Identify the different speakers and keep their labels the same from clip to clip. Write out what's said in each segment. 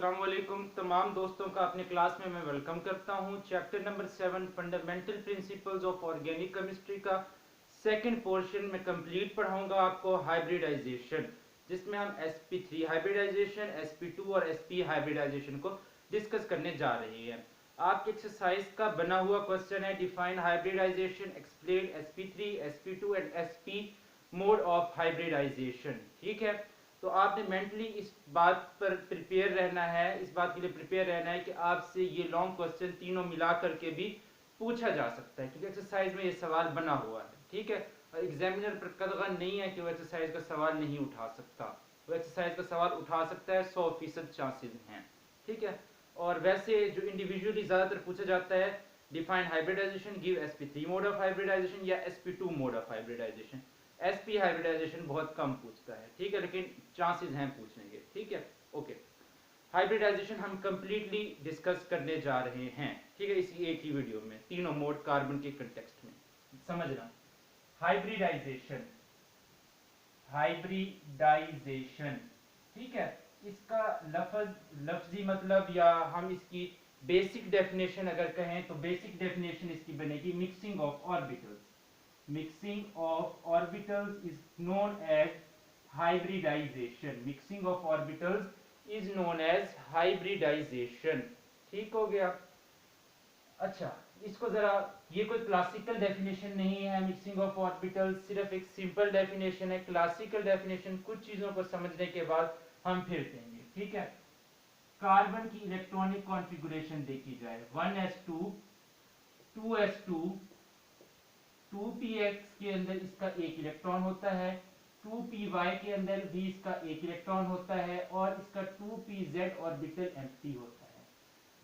Speaker 1: अस्सलाम वालेकुम। तमाम दोस्तों का अपने क्लास में मैं वेलकम करता हूं। Chapter number 7 fundamental principles of organic chemistry का सेकंड पोर्शन में कंप्लीट पढ़ाऊंगा आपको हाइब्रिडाइजेशन, जिसमें हम sp3 हाइब्रिडाइजेशन, sp2 और sp हाइब्रिडाइजेशन को डिस्कस करने जा रहे हैं। आपकी एक्सरसाइज का बना हुआ क्वेश्चन है define hybridization, explain sp3 sp2 and sp mode of hybridization. ठीक है, तो आपने मेंटली इस बात पर प्रिपेयर रहना है, इस बात के लिए प्रिपेयर रहना है कि आपसे ये लॉन्ग क्वेश्चन तीनों मिला करके भी पूछा जा सकता है, क्योंकि एक्सरसाइज में ये सवाल बना हुआ है। ठीक है, और एग्जामिनर पर कतई नहीं है कि वो एक्सरसाइज का सवाल नहीं उठा सकता, वो एक्सरसाइज का सवाल उठा सकता है, 100% चांसेस हैं। ठीक है, और वैसे जो इंडिविजुअली ज़्यादातर पूछा जाता है define hybridization, give sp3 mode of hybridization या sp2 mode of hybridization. sp hybridization बहुत कम पूछता है, ठीक है, लेकिन चांसेस हैं पूछने के। ठीक है, ओके। हाइब्रिडाइजेशन हम कंप्लीटली डिस्कस करने जा रहे हैं, ठीक है, इसी एक ही वीडियो में, तीनों मोड कार्बन के कंटेक्स्ट में समझना। हाइब्रिडाइजेशन, हाइब्रिडाइजेशन, ठीक है, इसका लफ्जी मतलब या हम इसकी बेसिक डेफिनेशन अगर कहें तो बेसिक डेफिनेशन इसकी बनेगी mixing of orbitals. Mixing of orbitals is known as hybridization. Mixing of orbitals is known as hybridization. ठीक हो गया। अच्छा, इसको जरा, ये कोई क्लासिकल डेफिनेशन नहीं है मिक्सिंग ऑफ ऑर्बिटल, सिर्फ एक सिंपल डेफिनेशन है। क्लासिकल डेफिनेशन कुछ चीजों को समझने के बाद हम फिर देंगे। ठीक है, कार्बन की इलेक्ट्रॉनिक कॉन्फ़िगरेशन देखी जाए, 1s2 2s2 2px के अंदर इसका एक इलेक्ट्रॉन होता है, 2py के अंदर भी इसका एक इलेक्ट्रॉन होता है और इसका 2pz ऑर्बिटल एम्प्टी होता है।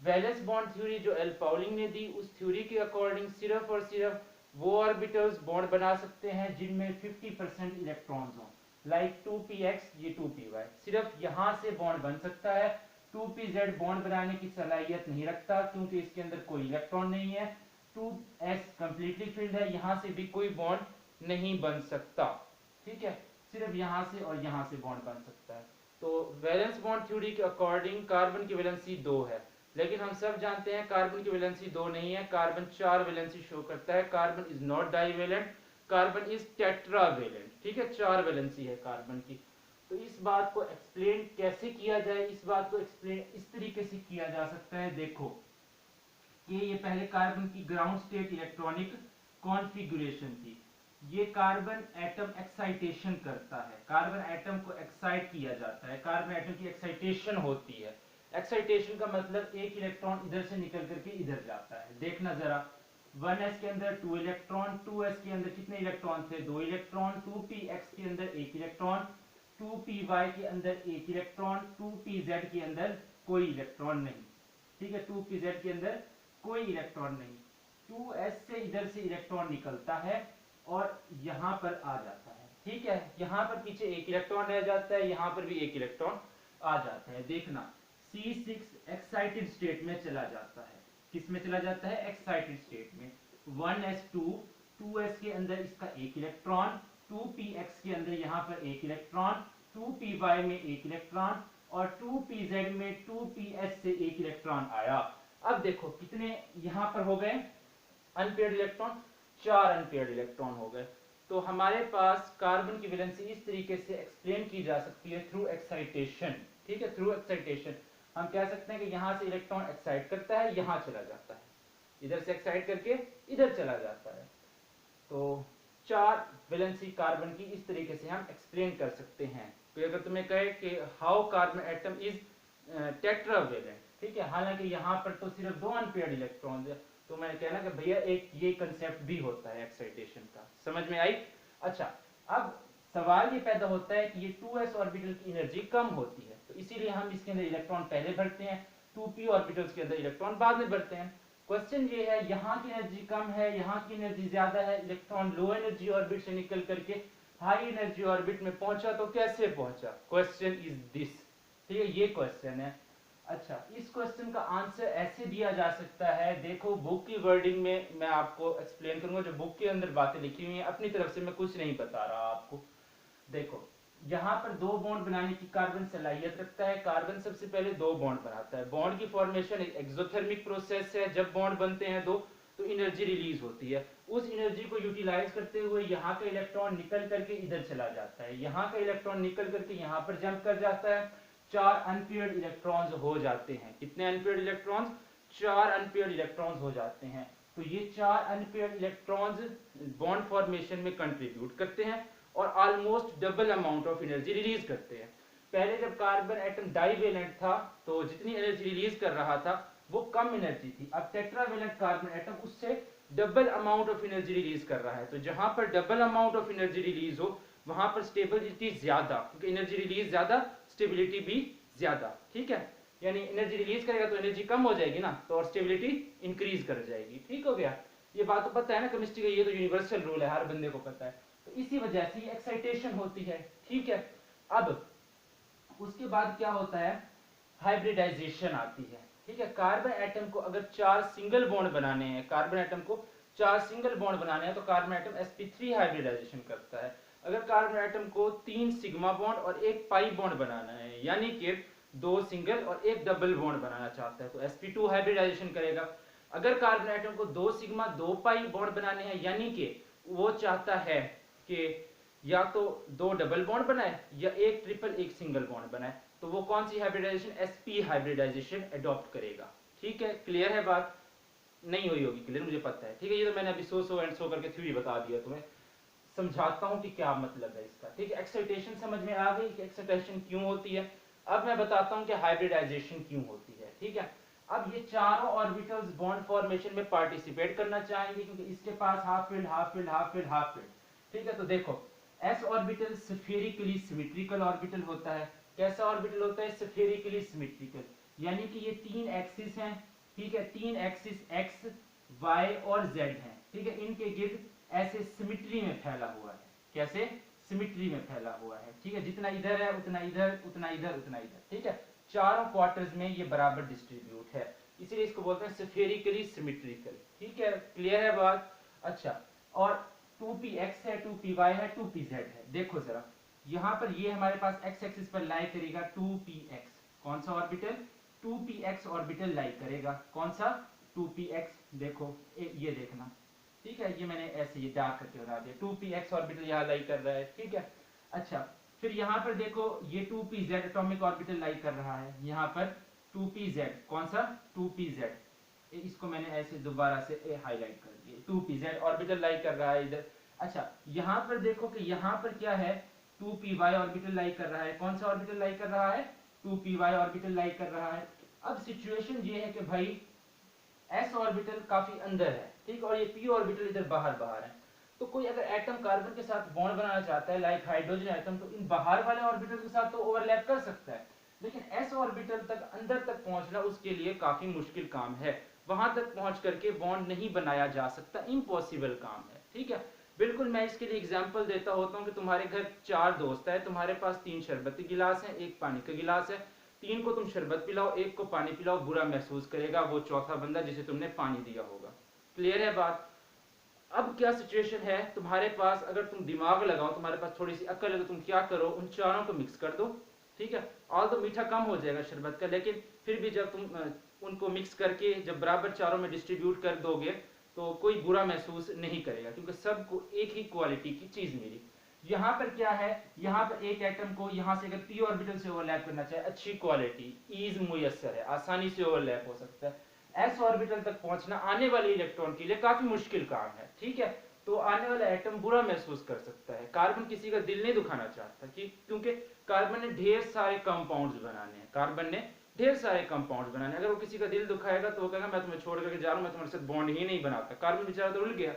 Speaker 1: वैलेंस बॉन्ड थ्योरी जो एल पाउलिंग ने दी, उस थ्योरी के अकॉर्डिंग सिर्फ और सिर्फ वो ऑर्बिटल्स बॉन्ड बना सकते हैं जिनमें 50% इलेक्ट्रॉन्स हों, लाइक 2px, ये 2py, सिर्फ यहां से बॉन्ड बन सकता है। 2pz बॉन्ड बनाने की सलाहियत नहीं रखता क्योंकि इसके अंदर कोई इलेक्ट्रॉन नहीं है। 2s कंप्लीटली फिल्ड है, यहां से भी कोई बॉन्ड नहीं बन सकता। ठीक है, सिर्फ यहां से और यहां से बॉन्ड बन सकता है। तो वैलेंस बॉन्ड थ्योरी के अकॉर्डिंग कार्बन की वैलेंसी 2 है, लेकिन हम सब जानते हैं कार्बन की वैलेंसी 2 नहीं है, कार्बन 4 वैलेंसी शो करता है। Carbon is not divalent, carbon is tetravalent. ठीक है, 4 वैलेंसी है कार्बन की। तो इस बात को एक्सप्लेन कैसे किया जाए, इस बात को एक्सप्लेन इस तरीके से किया जा सकता है। देखो कि ये पहले कार्बन की ग्राउंड स्टेट इलेक्ट्रॉनिक कॉन्फ़िगरेशन थी। ये कार्बन एटम एक्साइटेशन करता है, कार्बन एटम को एक्साइट किया जाता है, कार्बन एटम की एक्साइटेशन होती है। एक्साइटेशन का मतलब एक इलेक्ट्रॉन इधर से निकल करके इधर जाता है। देखना जरा, 1s के अंदर 2 इलेक्ट्रॉन, 2s के अंदर कितने इलेक्ट्रॉन थे? 2 इलेक्ट्रॉन। 2px के अंदर 1 इलेक्ट्रॉन, 2py के अंदर 1 इलेक्ट्रॉन, 2pz के अंदर कोई इलेक्ट्रॉन नहीं। ठीक है, 2pz के अंदर कोई इलेक्ट्रॉन नहीं। 2s से इधर से इलेक्ट्रॉन निकलता है और यहां पर आ जाता है। ठीक है, यहां पर पीछे एक इलेक्ट्रॉन रह जाता है, यहां पर भी एक इलेक्ट्रॉन आ जाता है। देखना, C6 एक्साइटेड स्टेट में चला जाता है। किस में चला जाता है? एक्साइटेड स्टेट में। 1s2 2s के अंदर इसका एक इलेक्ट्रॉन, 2px के अंदर यहां पर एक इलेक्ट्रॉन, 2py में एक इलेक्ट्रॉन और 2pz में 2ps से एक इलेक्ट्रॉन आया। अब देखो कितने यहां पर हो गए अनपेयर्ड इलेक्ट्रॉन, 4 अनपेयर्ड इलेक्ट्रॉन हो गए। तो हमारे पास कार्बन की वैलेंसी इस तरीके से एक्सप्लेन की जा सकती है थ्रू एक्साइटेशन। ठीक है, थ्रू एक्साइटेशन हम कह सकते हैं कि यहां से इलेक्ट्रॉन एक्साइट करता है, यहां चला जाता है, इधर से एक्साइट करके इधर चला जाता है। तो 4 वैलेंसी कार्बन की इस तरीके से हम एक्सप्लेन कर सकते हैं। तो अगर तुम्हें कहे कि how carbon atom is tetravalent, ठीक है, हालांकि यहाँ पर तो सिर्फ 2 अनपेयर्ड इलेक्ट्रॉन है, तो मैंने कहना कि भैया एक ये कंसेप्ट भी होता है एक्साइटेशन का। समझ में आई? अच्छा, अब सवाल ये पैदा होता है कि ये 2s ऑर्बिटल की एनर्जी कम होती है, तो इसीलिए हम इसके अंदर इलेक्ट्रॉन पहले भरते हैं, 2p ऑर्बिटल्स के अंदर इलेक्ट्रॉन बाद में भरते हैं। क्वेश्चन ये है, यहाँ की एनर्जी कम है, यहाँ की एनर्जी ज्यादा है, इलेक्ट्रॉन लो एनर्जी ऑर्बिट से निकल करके हाई एनर्जी ऑर्बिट में पहुंचा, तो कैसे पहुंचा? Question is this. ठीक है, ये क्वेश्चन है। अच्छा, इस क्वेश्चन का आंसर ऐसे दिया जा सकता है, देखो बुक की वर्डिंग में मैं आपको एक्सप्लेन करूंगा, जो बुक के अंदर बातें लिखी हुई हैं, अपनी तरफ से मैं कुछ नहीं बता रहा आपको। देखो, यहाँ पर दो बॉन्ड बनाने की कार्बन सलाहियत रखता है। कार्बन सबसे पहले दो बॉन्ड बनाता है। बॉन्ड की फॉर्मेशन एक एक्सोथर्मिक प्रोसेस है। जब बॉन्ड बनते हैं दो तो एनर्जी रिलीज होती है। उस एनर्जी को यूटिलाइज करते हुए यहाँ का इलेक्ट्रॉन निकल करके इधर चला जाता है, यहाँ का इलेक्ट्रॉन निकल करके यहाँ पर जंप कर जाता है। 4 अनपेयर्ड इलेक्ट्रॉन्स हो जाते हैं। कितने अनपेयर्ड इलेक्ट्रॉन्स? 4 अनपेयर्ड इलेक्ट्रॉन्स हो जाते हैं। तो ये 4 अनपेयर्ड इलेक्ट्रॉन्स बॉन्ड फॉर्मेशन में कंट्रीब्यूट करते हैं और almost double amount of energy release करते हैं। पहले जब कार्बन एटम डाइवेलेंट था तो जितनी एनर्जी रिलीज कर रहा था वो कम एनर्जी थी। अब टेट्रावेलेंट कार्बन एटम उससे double amount of energy release कर रहा है। तो जहां पर double amount of energy release हो वहां पर स्टेबिलिटी ज्यादा, क्योंकि एनर्जी रिलीज ज्यादा स्टेबिलिटी भी ज्यादा। ठीक है, यानी एनर्जी रिलीज करेगा तो एनर्जी कम हो जाएगी ना, तो और स्टेबिलिटी इंक्रीज कर जाएगी। ठीक हो गया, ये बात तो पता है ना केमिस्ट्री का, ये तो यूनिवर्सल रूल है, हर बंदे को पता है। तो इसी वजह से ये एक्साइटेशन होती है। ठीक है, अब उसके बाद क्या होता है, हाइब्रिडाइजेशन आती है। ठीक है, कार्बन एटम को अगर 4 सिंगल बॉन्ड बनाने हैं, कार्बन एटम को 4 सिंगल बॉन्ड बनाने हैं तो कार्बन एटम sp3 हाइब्रिडाइजेशन करता है। अगर कार्बन एटम को 3 सिग्मा बॉन्ड और 1 पाई बॉन्ड बनाना है, यानी कि 2 सिंगल और 1 डबल बॉन्ड बनाना चाहता है, तो sp2 हाइब्रिडाइजेशन करेगा। अगर कार्बन एटम को 2 सिग्मा 2 पाई बॉन्ड बनाने हैं, यानी कि वो चाहता है कि या तो 2 डबल बॉन्ड बनाए या 1 ट्रिपल 1 सिंगल बॉन्ड बनाए, तो वो कौन सी हाइब्रिडाइजेशन? sp हाइब्रिडाइजेशन अडॉप्ट करेगा। ठीक है, क्लियर है बात? नहीं हुई होगी क्लियर, मुझे पता है। ठीक है, ये तो मैंने अभी सो एंड सो करके थ्योरी बता दिया तुम्हें, समझाता हूं कि क्या मतलब है इसका। ठीक है, एक्साइटेशन समझ में आ गई कि एक्साइटेशन क्यों होती है। अब मैं बताता हूं कि हाइब्रिडाइजेशन क्यों होती है। ठीक है, अब ये चारों ऑर्बिटल्स बॉन्ड फॉर्मेशन में पार्टिसिपेट करना चाहेंगे, क्योंकि इसके पास half filled half filled half filled half filled. ठीक है, तो देखो s orbital spherically symmetrical orbital होता है। कैसा ऑर्बिटल होता है? स्फेरिकली सिमेट्रिकल, यानी कि ये 3 एक्सिस हैं। ठीक है, 3 एक्सिस x y और z हैं। ठीक है, इनके गिर्द ऐसे सिमेट्री में फैला हुआ है। कैसे? सिमेट्री में फैला हुआ है। ठीक है, जितना इधर है उतना इधर, उतना इधर, उतना इधर। ठीक है, चारों क्वार्टर्स में ये बराबर डिस्ट्रीब्यूट है, इसीलिए इसको बोलते हैं स्फेरिकली सिमेट्रिकल। ठीक है, क्लियर है बात? अच्छा, और 2px है, 2py है, 2pz है। देखो जरा, यहाँ पर ये हमारे पास x एक्सिस पर लाई करेगा 2px। कौन सा ऑर्बिटल? 2px ऑर्बिटल लाई करेगा। कौन सा? 2px। देखो ये देखना। ठीक है, ये मैंने ऐसे ये डार्क करके बता दिया, 2px ऑर्बिटल यहाँ लाई कर रहा है। ठीक है, अच्छा, फिर यहाँ पर देखो ये 2pz एटॉमिक ऑर्बिटल लाई कर रहा है। यहाँ पर 2pz, कौन सा? 2pz। इसको मैंने ऐसे दोबारा से हाईलाइट कर दिया, 2pz ऑर्बिटल लाई कर रहा है इधर। अच्छा, यहाँ पर देखो कि यहाँ पर क्या है, 2py ऑर्बिटल लाई कर रहा है। कौन सा ऑर्बिटल लाई कर रहा है? 2py ऑर्बिटल लाई कर रहा है। अब सिचुएशन ये है कि भाई s ऑर्बिटल काफी अंदर है, ठीक, और ये p ऑर्बिटल इधर बाहर बाहर है। तो कोई अगर एटम कार्बन के साथ बॉन्ड बनाना चाहता है, लाइक हाइड्रोजन एटम, तो इन बाहर वाले ऑर्बिटल के साथ तो ओवरलैप कर सकता है, लेकिन s ऑर्बिटल तक अंदर तक पहुंचना उसके लिए काफी मुश्किल काम है। वहां तक पहुंच करके बॉन्ड नहीं बनाया जा सकता, इम्पॉसिबल काम है। ठीक है, बिल्कुल मैं इसके लिए एग्जांपल देता होता हूँ कि तुम्हारे घर 4 दोस्त है, तुम्हारे पास 3 शरबती गिलास है, 1 पानी का गिलास है। 3 को तुम शरबत पिलाओ, 1 को पानी पिलाओ, बुरा महसूस करेगा वो चौथा बंदा जिसे तुमने पानी दिया होगा। क्लियर है बात? अब क्या सिचुएशन है, तुम्हारे पास अगर तुम दिमाग लगाओ, तुम्हारे पास थोड़ी सी अक्ल है, तो तुम क्या करो, उन चारों को मिक्स कर दो। ठीक है, ऑल तो मीठा कम हो जाएगा शरबत का, लेकिन फिर भी जब तुम उनको मिक्स करके जब बराबर चारों में डिस्ट्रीब्यूट कर दोगे तो कोई बुरा महसूस नहीं करेगा, क्योंकि सबको एक ही क्वालिटी की चीज मिली। यहाँ पर क्या है, यहाँ पर एक एटम को यहाँ से अगर p ऑर्बिटल से ओवरलैप करना चाहे, अच्छी क्वालिटी, ईज मुयस्सर है, आसानी से ओवरलैप हो सकता है। s ऑर्बिटल तक पहुंचना आने वाले इलेक्ट्रॉन के लिए काफी मुश्किल काम है। ठीक है, तो आने वाला एटम बुरा महसूस कर सकता है। कार्बन किसी का दिल नहीं दुखाना चाहता, क्योंकि कार्बन ने ढेर सारे कंपाउंड्स बनाने हैं, कार्बन ने ढेर सारे कंपाउंड्स बनाने। अगर वो किसी का दिल दुखाएगा तो वो कहेगा मैं तुम्हें छोड़ करके जा रहा हूं, मैं तुम्हारे साथ बॉन्ड ही नहीं बनाता। कार्बन बेचारा तो उड़ गया,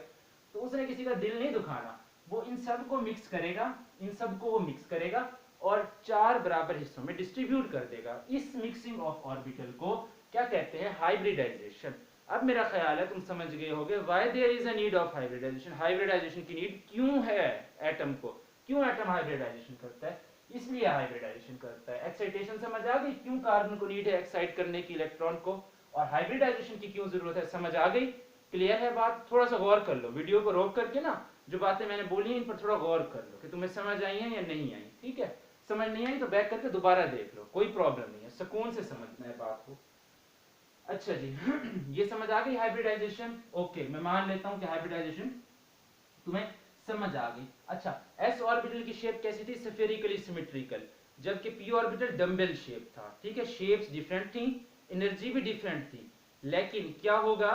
Speaker 1: तो उसने किसी का दिल नहीं दुखाना, वो इन सब को मिक्स करेगा, इन सब को वो मिक्स करेगा और 4 बराबर हिस्सों में डिस्ट्रीब्यूट कर देगा। इस मिक्सिंग ऑफ ऑर्बिटल को क्या कहते हैं? हाइब्रिडाइजेशन। अब मेरा ख्याल है तुम समझ गए होगे why there is a need of hybridization. Hybridization की नीड क्यों है एटम को, क्यों एटम हाइब्रिडाइजेशन करता है, इसलिए हाइब्रिडाइजेशन करता है। एक्साइटेशन समझ आ गई, क्यों कार्बन को नीड है एक्साइट करने की इलेक्ट्रॉन को, और हाइब्रिडाइजेशन की क्यों जरूरत है, समझ आ गई? क्लियर है बात? थोड़ा सा गौर कर लो, वीडियो को रोक करके ना जो बातें मैंने बोली इन पर थोड़ा गौर कर लो कि तुम्हें समझ आई हैं या नहीं आई, ठीक है। समझ नहीं आई तो बैक करके दोबारा देख लो, कोई प्रॉब्लम नहीं है, सुकून से समझना है बात को। अच्छा जी ये समझ आ गई हाइब्रिडाइजेशन, ओके मैं मान लेता हूं कि हाइब्रिडाइजेशन तुम्हें समझ आ गई। अच्छा, एस ऑर्बिटल की शेप कैसी थी, स्फेरिकली सिमेट्रिकल, जबकि पी ऑर्बिटल डम्बेल शेप था, ठीक है। शेप्स डिफरेंट थी, एनर्जी भी डिफरेंट थी, लेकिन क्या होगा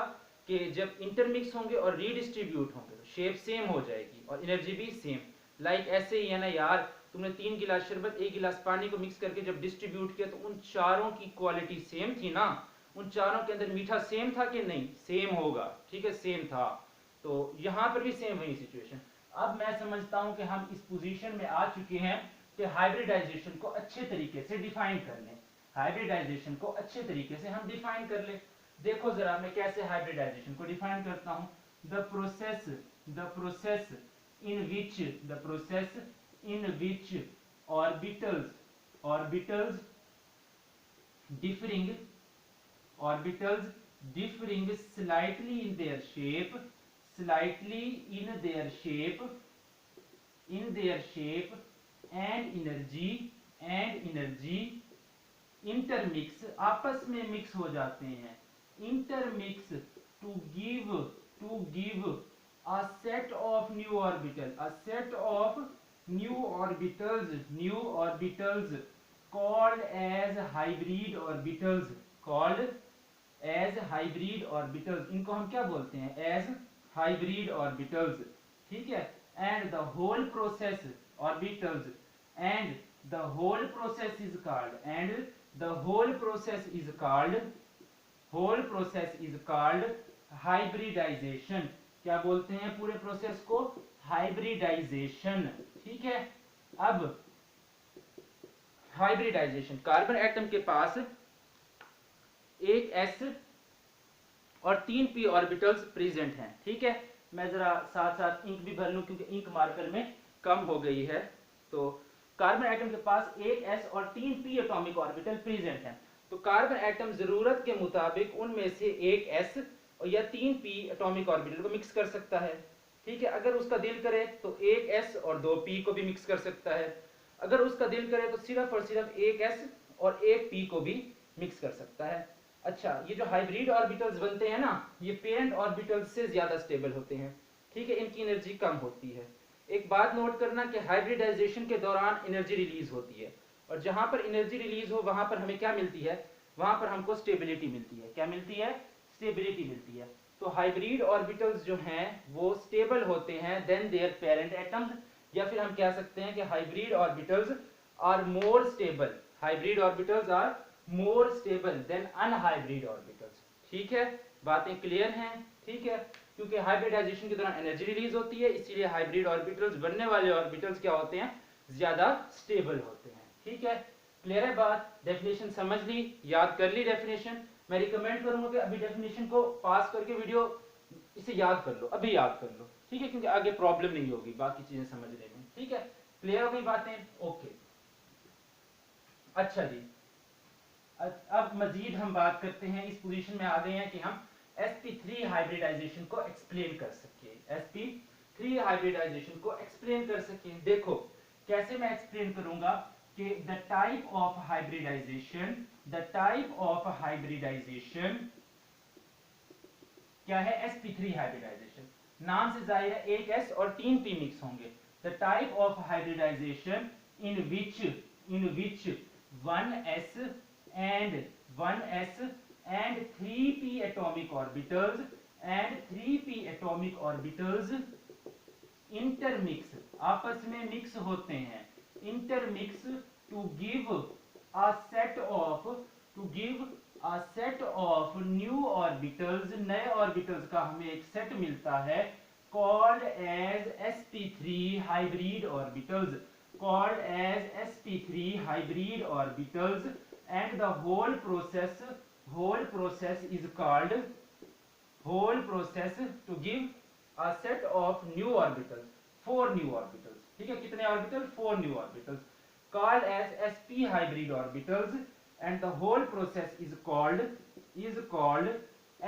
Speaker 1: कि जब इंटरमिक्स होंगे और रीडिस्ट्रीब्यूट होंगे तो शेप सेम हो जाएगी और एनर्जी भी सेम। लाइक ऐसे ही है ना यार, तुमने 3 गिलास शरबत 1 गिलास पानी को मिक्स करके जब डिस्ट्रीब्यूट किया तो उन चारों की क्वालिटी सेम थी ना, उन चारों के अंदर मीठा सेम था कि नहीं, सेम होगा, ठीक है, सेम था। तो यहां पर भी सेम वही सिचुएशन। अब मैं समझता हूं कि हम इस पोजीशन में आ चुके हैं कि हाइब्रिडाइजेशन को अच्छे तरीके से डिफाइन कर लें, हाइब्रिडाइजेशन को अच्छे तरीके से हम डिफाइन कर लें। देखो जरा मैं कैसे हाइब्रिडाइजेशन को डिफाइन करता हूं, the process in which orbitals differing slightly in their shape and energy intermix, आपस में मिक्स हो जाते हैं, intermix to give a set of new orbitals called as hybrid orbitals, इनको हम क्या बोलते हैं, as hybrid orbitals, ठीक है। and the whole process is called hybridization, क्या बोलते हैं पूरे प्रोसेस को, हाइब्रिडाइजेशन, ठीक है। अब हाइब्रिडाइजेशन, कार्बन एटम के पास एक s और 3 p ऑर्बिटल्स प्रेजेंट हैं, ठीक है। मैं जरा साथ साथ इंक भी भर लूं क्योंकि इंक मार्कर में कम हो गई है। तो कार्बन एटम के पास एक s और 3 p एटॉमिक ऑर्बिटल प्रेजेंट हैं, तो कार्बन एटम जरूरत के मुताबिक उनमें से एक s और या 3 p एटॉमिक ऑर्बिटल को मिक्स कर सकता है, ठीक है। अगर उसका दिल करे तो एक s और 2 p को भी मिक्स कर सकता है, अगर उसका दिल करे तो सिर्फ और सिर्फ एक s और एक p को भी मिक्स कर सकता है। अच्छा, ये जो हाइब्रिड ऑर्बिटल्स बनते हैं ना, ये पेरेंट ऑर्बिटल्स से ज्यादा स्टेबल होते हैं, ठीक है, इनकी एनर्जी कम होती है। एक बात नोट करना कि हाइब्रिडाइजेशन के दौरान एनर्जी रिलीज होती है, और जहां पर एनर्जी रिलीज हो वहां पर हमें क्या मिलती है, वहां पर हमको स्टेबिलिटी मिलती है। क्या मिलती है, स्टेबिलिटी मिलती है। तो हाइब्रिड ऑर्बिटल्स जो हैं वो स्टेबल होते हैं देन देयर पेरेंट एटम्स, या फिर हम कह सकते हैं कि hybrid orbitals are more stable, hybrid orbitals are more stable than unhybrid orbitals, ठीक है। बातें क्लियर हैं, ठीक है। क्योंकि हाइब्रिडाइजेशन के दौरान एनर्जी रिलीज होती है, इसीलिए हाइब्रिड ऑर्बिटल्स, बनने वाले ऑर्बिटल्स क्या होते हैं, ज्यादा स्टेबल होते हैं, ठीक है। क्लियर है बात, डेफिनेशन समझ ली, याद कर ली डेफिनेशन। मैं रिकमेंड करूंगा कि अभी डेफिनेशन को पास करके वीडियो इसे याद कर लो, अभी याद कर लो, ठीक है, क्योंकि आगे प्रॉब्लम नहीं होगी बाकी चीजें समझने में, ठीक है। क्लियर हो गई बातें, ओके। अच्छा जी, अब मजीद हम बात करते हैं, इस पोजीशन में आ गए हैं कि हम sp3 हाइब्रिडाइजेशन को एक्सप्लेन कर सके, sp3 हाइब्रिडाइजेशन को एक्सप्लेन कर सके। देखो कैसे मैं एक्सप्लेन करूंगा कि द टाइप ऑफ हाइब्रिडाइजेशन क्या है, sp3 हाइब्रिडाइजेशन। नाम से जाहिर है एक s और 3 p मिक्स होंगे। The type of hybridization in which 1s and 3p atomic orbitals intermix, आपस में मिक्स होते हैं, intermix to give a set of new orbitals, नए ऑर्बिटल्स का हमें एक सेट मिलता है, called as sp3 hybrid orbitals, and the whole process is called to give a set of new orbitals, 4 new orbitals, ठीक है। कितने orbital, 4 new orbitals, called as sp hybrid orbitals, and the whole process is called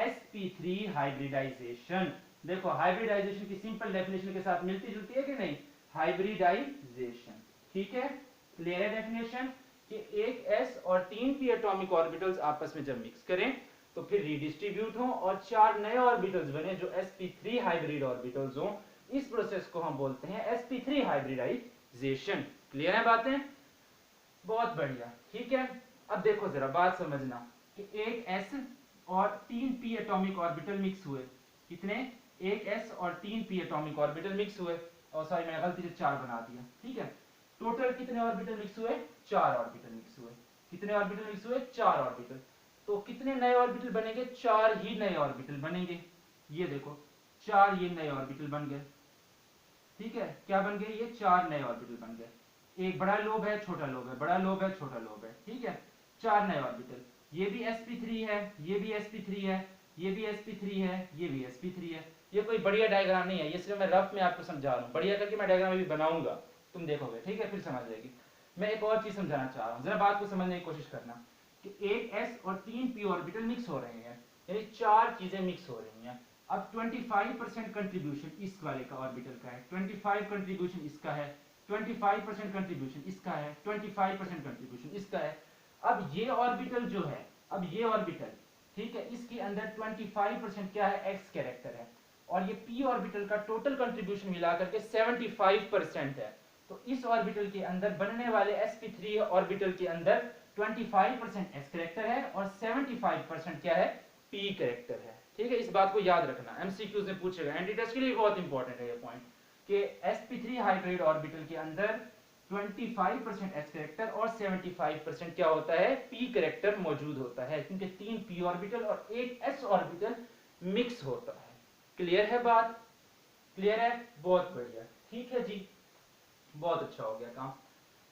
Speaker 1: sp3 hybridization, देखो hybridisation की simple definition के साथ मिलती जुलती है कि नहीं, हाइब्रिडाइजेशन, ठीक है। क्लियर है डेफिनेशन कि एक s और 3p एटॉमिक ऑर्बिटल्स आपस में जब मिक्स करें तो फिर रिडिस्ट्रीब्यूट हो और 4 नए ऑर्बिटल्स बने जो sp3 हाइब्रिड ऑर्बिटल्स हो, इस प्रोसेस को हम बोलते हैं sp3 हाइब्रिडाइजेशन। क्लियर है बातें, बहुत बढ़िया, ठीक है। अब देखो जरा बात समझना कि एक s और 3p एटॉमिक ऑर्बिटल मिक्स हुए, कितने, एक s और 3p एटॉमिक ऑर्बिटल मिक्स हुए, और सॉरी मैंने गलती से 4 बना दिया, ठीक है। टोटल कितने ऑर्बिटल मिक्स हुए, 4 ऑर्बिटल मिक्स हुए। कितने ऑर्बिटल मिक्स हुए, 4 ऑर्बिटल। तो कितने नए ऑर्बिटल बनेंगे, 4 ही नए ऑर्बिटल बनेंगे। ये देखो 4 ये नए ऑर्बिटल बन गए, ठीक है। क्या बन गए, ये 4 नए ऑर्बिटल बन गए। एक बड़ा लोब है, छोटा लोब है, बड़ा लोब है, छोटा लोब है, ठीक है। 4 नए ऑर्बिटल, ये भी sp3 है, ये भी sp3 है, ये भी sp3 है, ये भी sp3 है। ये कोई बढ़िया डायग्राम नहीं है, ये सिर्फ मैं रफ में आपको समझा रहा हूँ, बढ़िया करके मैं डायग्राम भी बनाऊंगा, तुम देखोगे, ठीक है, फिर समझ जाएगी। मैं एक और चीज समझाना चाह रहा हूँ, जरा बात को समझने की कोशिश करना कि एक s और 3 p ऑर्बिटल मिक्स हो रहे हैं, यानी 4 चीजें मिक्स हो रही हैं। अब 25% कंट्रीब्यूशन इस वाले का ऑर्बिटल का है, 25 कंट्रीब्यूशन इसका है, 25% कंट्रीब्यूशन इसका है, 25% कंट्रीब्यूशन इसका है। अब ये ऑर्बिटल जो है, अब ये ऑर्बिटल, ठीक है, इसके अंदर 25% क्या है, एक्स कैरेक्टर है, और ये p ऑर्बिटल का टोटल कंट्रीब्यूशन मिलाकर के 75% है। तो इस ऑर्बिटल के अंदर बनने वाले sp3 ऑर्बिटल के अंदर 25% s कैरेक्टर है और 75% क्या है, p कैरेक्टर है, ठीक है। इस बात को याद रखना, एमसीक्यूज में पूछेगा, एंटी टेस्ट के लिए बहुत इंपॉर्टेंट है ये पॉइंट कि sp3 हाइब्रिड ऑर्बिटल के अंदर 25% s कैरेक्टर और 75% क्या होता है, p कैरेक्टर मौजूद होता है, क्योंकि 3 p ऑर्बिटल और एक s ऑर्बिटल मिक्स होता है। क्लियर है बात, क्लियर है, बहुत बढ़िया, ठीक है जी, बहुत अच्छा हो गया काम।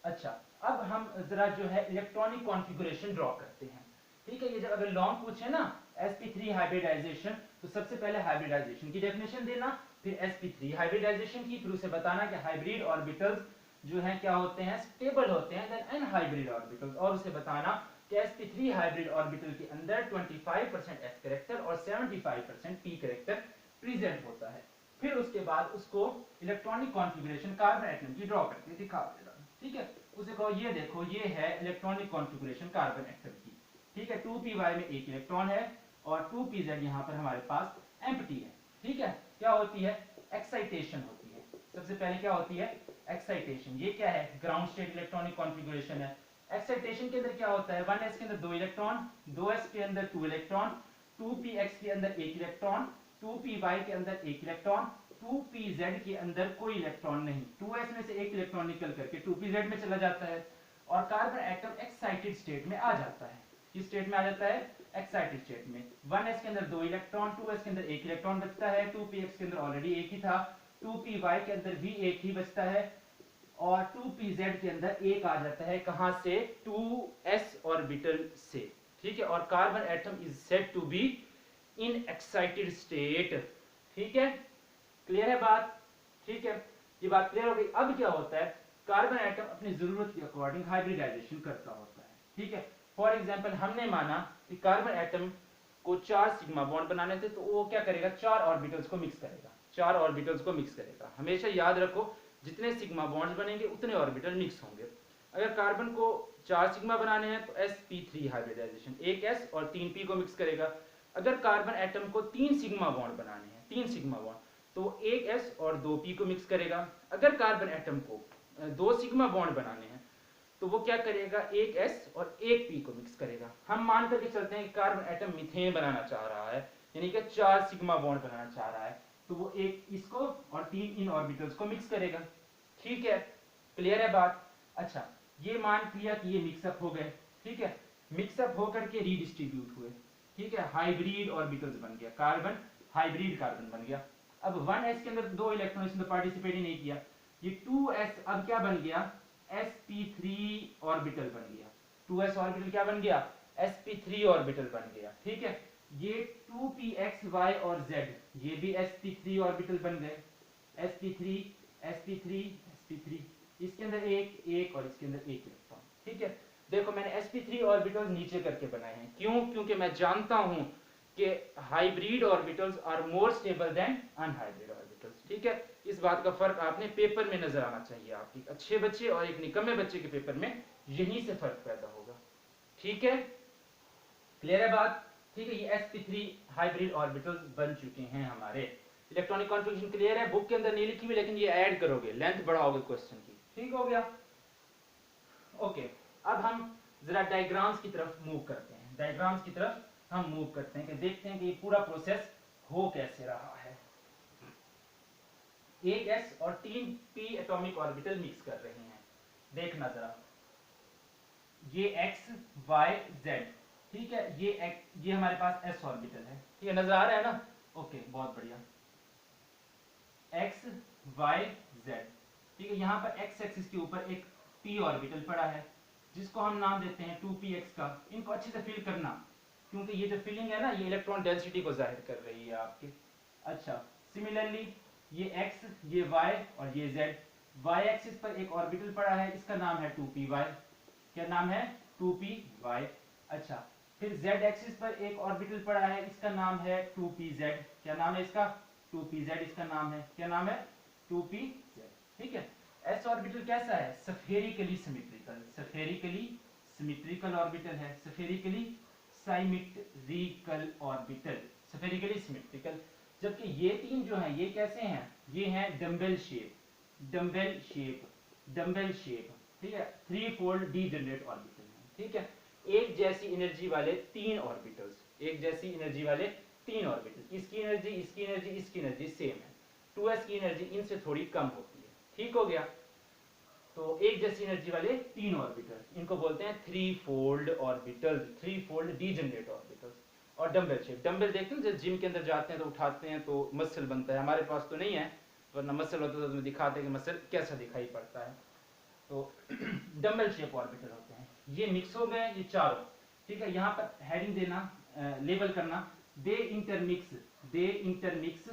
Speaker 1: अच्छा, अब हम जरा जो है इलेक्ट्रॉनिक कॉन्फ़िगरेशन ड्रॉ करते हैं, ठीक है। ये जब अगर लॉन्ग पूछे ना sp3 हाइब्रिडाइजेशन, तो सबसे पहले हाइब्रिडाइजेशन की डेफिनेशन देना, फिर sp3 हाइब्रिडाइजेशन की, फिर उसे बताना कि हाइब्रिड ऑर्बिटल्स जो हैं क्या होते हैं, स्टेबल होते हैं, देन अनहाइब्रिड ऑर्बिटल्स, और उसे बताना कि sp3 हाइब्रिड ऑर्बिटल के अंदर 25% s कैरेक्टर और 75% p कैरेक्टर प्रेजेंट होता है। फिर उसके बाद उसको इलेक्ट्रॉनिक कॉन्फ़िगरेशन कार्बन एटम की ड्रॉ करके दिखा देना, ठीक है। उसे कहो ये देखो ये है इलेक्ट्रॉनिक कॉन्फ़िगरेशन कार्बन एटम की, ठीक है। 2py में एक इलेक्ट्रॉन है और 2pz यहाँ पर हमारे पास एम्प्टी है, ठीक है। क्या होती है, एक्साइटेशन होती है, सबसे पहले क्या होती है, एक्साइटेशन। ये क्या है, ग्राउंड स्टेट इलेक्ट्रॉनिक कॉन्फ़िगरेशन है। एक्साइटेशन के अंदर क्या होता है, 1s के अंदर 2 इलेक्ट्रॉन, 2s के अंदर 2 इलेक्ट्रॉन, 2px के अंदर 1 इलेक्ट्रॉन, 2py के अंदर 1 इलेक्ट्रॉन, 2pz के अंदर कोई इलेक्ट्रॉन नहीं, 2s में से 1 इलेक्ट्रॉन निकल करके 2pz में चला जाता है और कार्बन एटम एक्साइटेड स्टेट में आ जाता है। किस स्टेट में आ जाता है, एक्साइटेड स्टेट में। 1s के अंदर 2 इलेक्ट्रॉन, 2s के अंदर 1 इलेक्ट्रॉन बचता है, 2px के अंदर ऑलरेडी एक ही था, 2py के अंदर भी एक ही बचता है, और 2pz के अंदर एक आ जाता है, कहां से, 2s ऑर्बिटल से, ठीक है। और carbon atom is said to be in excited state, ठीक है। क्लियर है बात, ठीक है, ये बात क्लियर हो गई। अब क्या होता है, कार्बन एटम अपनी जरूरत के अकॉर्डिंग हाइब्रिडाइजेशन करता होता है, ठीक है। फॉर एग्जांपल हमने माना कि कार्बन एटम को 4 सिग्मा बॉन्ड बनाने थे, तो वो क्या करेगा, 4 ऑर्बिटल्स को मिक्स करेगा, 4 ऑर्बिटल्स को मिक्स करेगा। हमेशा याद रखो जितने सिग्मा बॉन्ड्स बनेंगे उतने ऑर्बिटल मिक्स होंगे। अगर कार्बन को 4 सिग्मा बनाने हैं तो sp3 हाइब्रिडाइजेशन, एक s और 3 p को मिक्स करेगा। अगर कार्बन एटम को 3 सिग्मा बॉन्ड बनाने हैं, 3 सिग्मा बॉन्ड, तो एक s और 2 p को मिक्स करेगा। अगर कार्बन एटम को 2 सिग्मा बॉन्ड बनाने हैं तो वो क्या करेगा, एक s और एक p को मिक्स करेगा। हम मान करके चलते हैं कि कार्बन एटम मीथेन बनाना चाह रहा है, यानी कि 4 सिग्मा बॉन्ड बनाना चाह रहा है, तो वो एक इसको और 3 इन ऑर्बिटल्स को मिक्स करेगा, ठीक है। क्लियर है बात। अच्छा, ये मान लिया कि ये मिक्सअप हो गए, ठीक है, मिक्सअप होकर के रीडिस्ट्रीब्यूट हुए, ठीक है, हाइब्रिड ऑर्बिटल्स बन गया, कार्बन हाइब्रिड कार्बन बन गया। अब 1s के अंदर 2 इलेक्ट्रॉन, इसमें पार्टिसिपेट ही नहीं किया, ये 2s अब क्या बन गया, sp3 ऑर्बिटल बन गया, 2s ऑर्बिटल क्या बन गया, sp3 ऑर्बिटल बन गया, ठीक है। ये 2pxy और z ये भी sp3 ऑर्बिटल बन गए, sp3 sp3 sp3, इसके अंदर एक और इसके अंदर एक इलेक्ट्रॉन, ठीक है। देखो मैंने sp3 ऑर्बिटल नीचे करके बनाए हैं, क्यों, क्योंकि मैं जानता हूं कि hybrid orbitals are more stable than unhybrid orbitals. ठीक है, इस बात का फर्क आपने पेपर में नजर आना चाहिए, आपके अच्छे बच्चे और एक निकम्मे बच्चे के पेपर में यहीं से फर्क पैदा होगा। ठीक है, क्लियर है बात? ठीक है, ये sp3 हाइब्रिड ऑर्बिटल्स बन चुके हैं हमारे। इलेक्ट्रॉनिक कॉन्फ़िगरेशन क्लियर है? बुक के अंदर नहीं लिखी हुई, लेकिन ये ऐड करोगे, लेंथ बढ़ाओगे क्वेश्चन की। ठीक हो गया? ओके, अब हम जरा डायग्राम्स की तरफ मूव करते हैं। डायग्राम्स की तरफ हम मूव करते हैं कि देखते हैं कि ये पूरा प्रोसेस हो कैसे रहा है। एक s और 3 p एटॉमिक ऑर्बिटल मिक्स कर रहे हैं। देखना जरा, ये x y z, ठीक है, ये हमारे पास s ऑर्बिटल है। ठीक है, नजर आ रहा है ना? ओके, बहुत बढ़िया। x y z, ठीक है, यहाँ पर x एक्सिस के ऊपर एक p ऑर्बिटल पड़ा है जिसको हम नाम देते हैं 2px का। इनको अच्छे से फिल करना, क्योंकि ये जो फिलिंग है ना, ये इलेक्ट्रॉन डेंसिटी को जाहिर कर रही है आपके। अच्छा, सिमिलरली ये x, ये y और ये z, y एक्सिस पर एक ऑर्बिटल पड़ा है, इसका नाम है 2py। क्या नाम है? 2py। अच्छा, फिर z एक्सिस पर एक ऑर्बिटल पड़ा है, इसका नाम है 2pz। क्या नाम है इसका? 2pz इसका नाम है। क्या नाम है? 2pz। ठीक है, s ऑर्बिटल कैसा है? Spherically symmetrical. Spherically symmetrical orbital है। Spherically symmetrical orbital, spherically symmetrical. जबकि ये तीन जो हैं, ये कैसे हैं? ये हैं dumbbell shape, dumbbell shape, dumbbell shape. ठीक है, 3 फोल्ड डीजेनरेट ऑर्बिटल है। ठीक है, एक जैसी एनर्जी वाले 3 ऑर्बिटल्स, एक जैसी एनर्जी वाले 3 ऑर्बिटल। इसकी एनर्जी, इसकी एनर्जी, इसकी एनर्जी सेम है। 2s की एनर्जी इनसे थोड़ी कम होती है। ठीक हो गया? तो एक जैसी एनर्जी वाले 3 ऑर्बिटल, इनको बोलते हैं 3 fold orbital, 3 fold degenerate orbitals. और डम्बल शेप, डम्बल देखते हैं जब जिम के अंदर जाते हैं तो उठाते हैं तो मसल बनता है। हमारे पास तो नहीं है, वरना मसल होता तो तुम्हें दिखाते हैं कि मसल कैसा दिखाई पड़ता है। तो डम्बल शेप ऑर्बिटल होते हैं। ये मिक्स हो गए, ये चारों। ठीक है, यहाँ पर हेडिंग देना, लेबल करना, they intermix, they intermix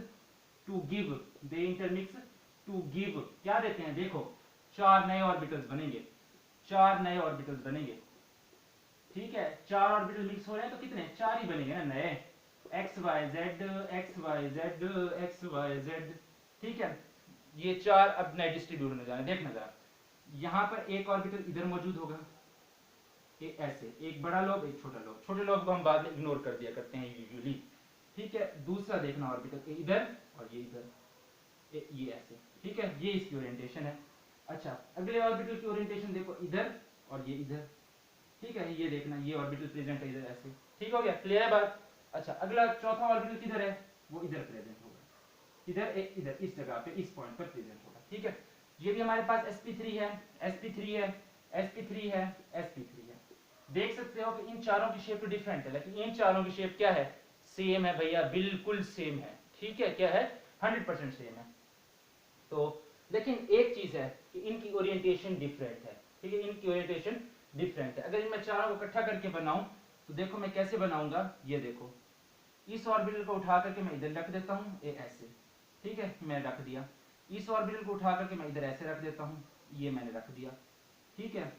Speaker 1: to give, they intermix to give. क्या देते हैं? देखो, 4 नए ऑर्बिटल्स बनेंगे, 4 नए ऑर्बिटल्स बनेंगे। ठीक है, 4 ऑर्बिटल मिक्स हो रहे हैं तो कितने? 4 ही बनेंगे ना नए। X Y Z, X Y Z, X Y Z. ठीक है, ये 4 अब नए डिस्ट्रीब्यूट होने जा रहे हैं। देखना जरा, यहाँ पर एक ऑर्बिटल इधर मौजूद होगा, ऐसे एक बड़ा लोब, एक छोटा लोब। छोटे लोब को हम बाद में इग्नोर कर दिया करते हैं यूजुअली। ठीक है, दूसरा देखना ऑर्बिटल इधर और ये इधर, ये ऐसे। ठीक है, ये इसकी ओरिएंटेशन है। अच्छा, अगले ऑर्बिटल की ओरिएंटेशन देखो, इधर और ये इधर। ठीक है, ये देखना, ये ऑर्बिटल प्रेजेंट है इधर ऐसे। ठीक हो गया? क्लियर है बात? अच्छा, अगला चौथा ऑर्बिटल किधर है? वो इधर प्रेजेंट होगा, इधर एक, इधर इस जगह पे, इस पॉइंट पर प्रेजेंट होगा। ठीक है, ये भी हमारे पास sp3 है, sp3 है, sp3 है, sp3 है। देख सकते हो कि इन चारों की शेप तो डिफरेंट है, लेकिन इन चारों की शेप क्या है? सेम है भैया, बिल्कुल सेम है। ठीक है, क्या है? 100% सेम है। तो लेकिन एक चीज है कि इनकी ओरिएंटेशन डिफरेंट है। ठीक है, इनकी ओरिएंटेशन डिफरेंट है। अगर मैं चारों को इकट्ठा करके बनाऊं तो देखो मैं कैसे बनाऊंगा। ये देखो, इस ऑर्बिटल को उठा करके मैं इधर रख देता हूं, ये ऐसे। ठीक है, मैं रख दिया। इस ऑर्बिटल को उठा करके मैं इधर ऐसे रख देता हूं, ये मैंने रख दिया। ठीक है,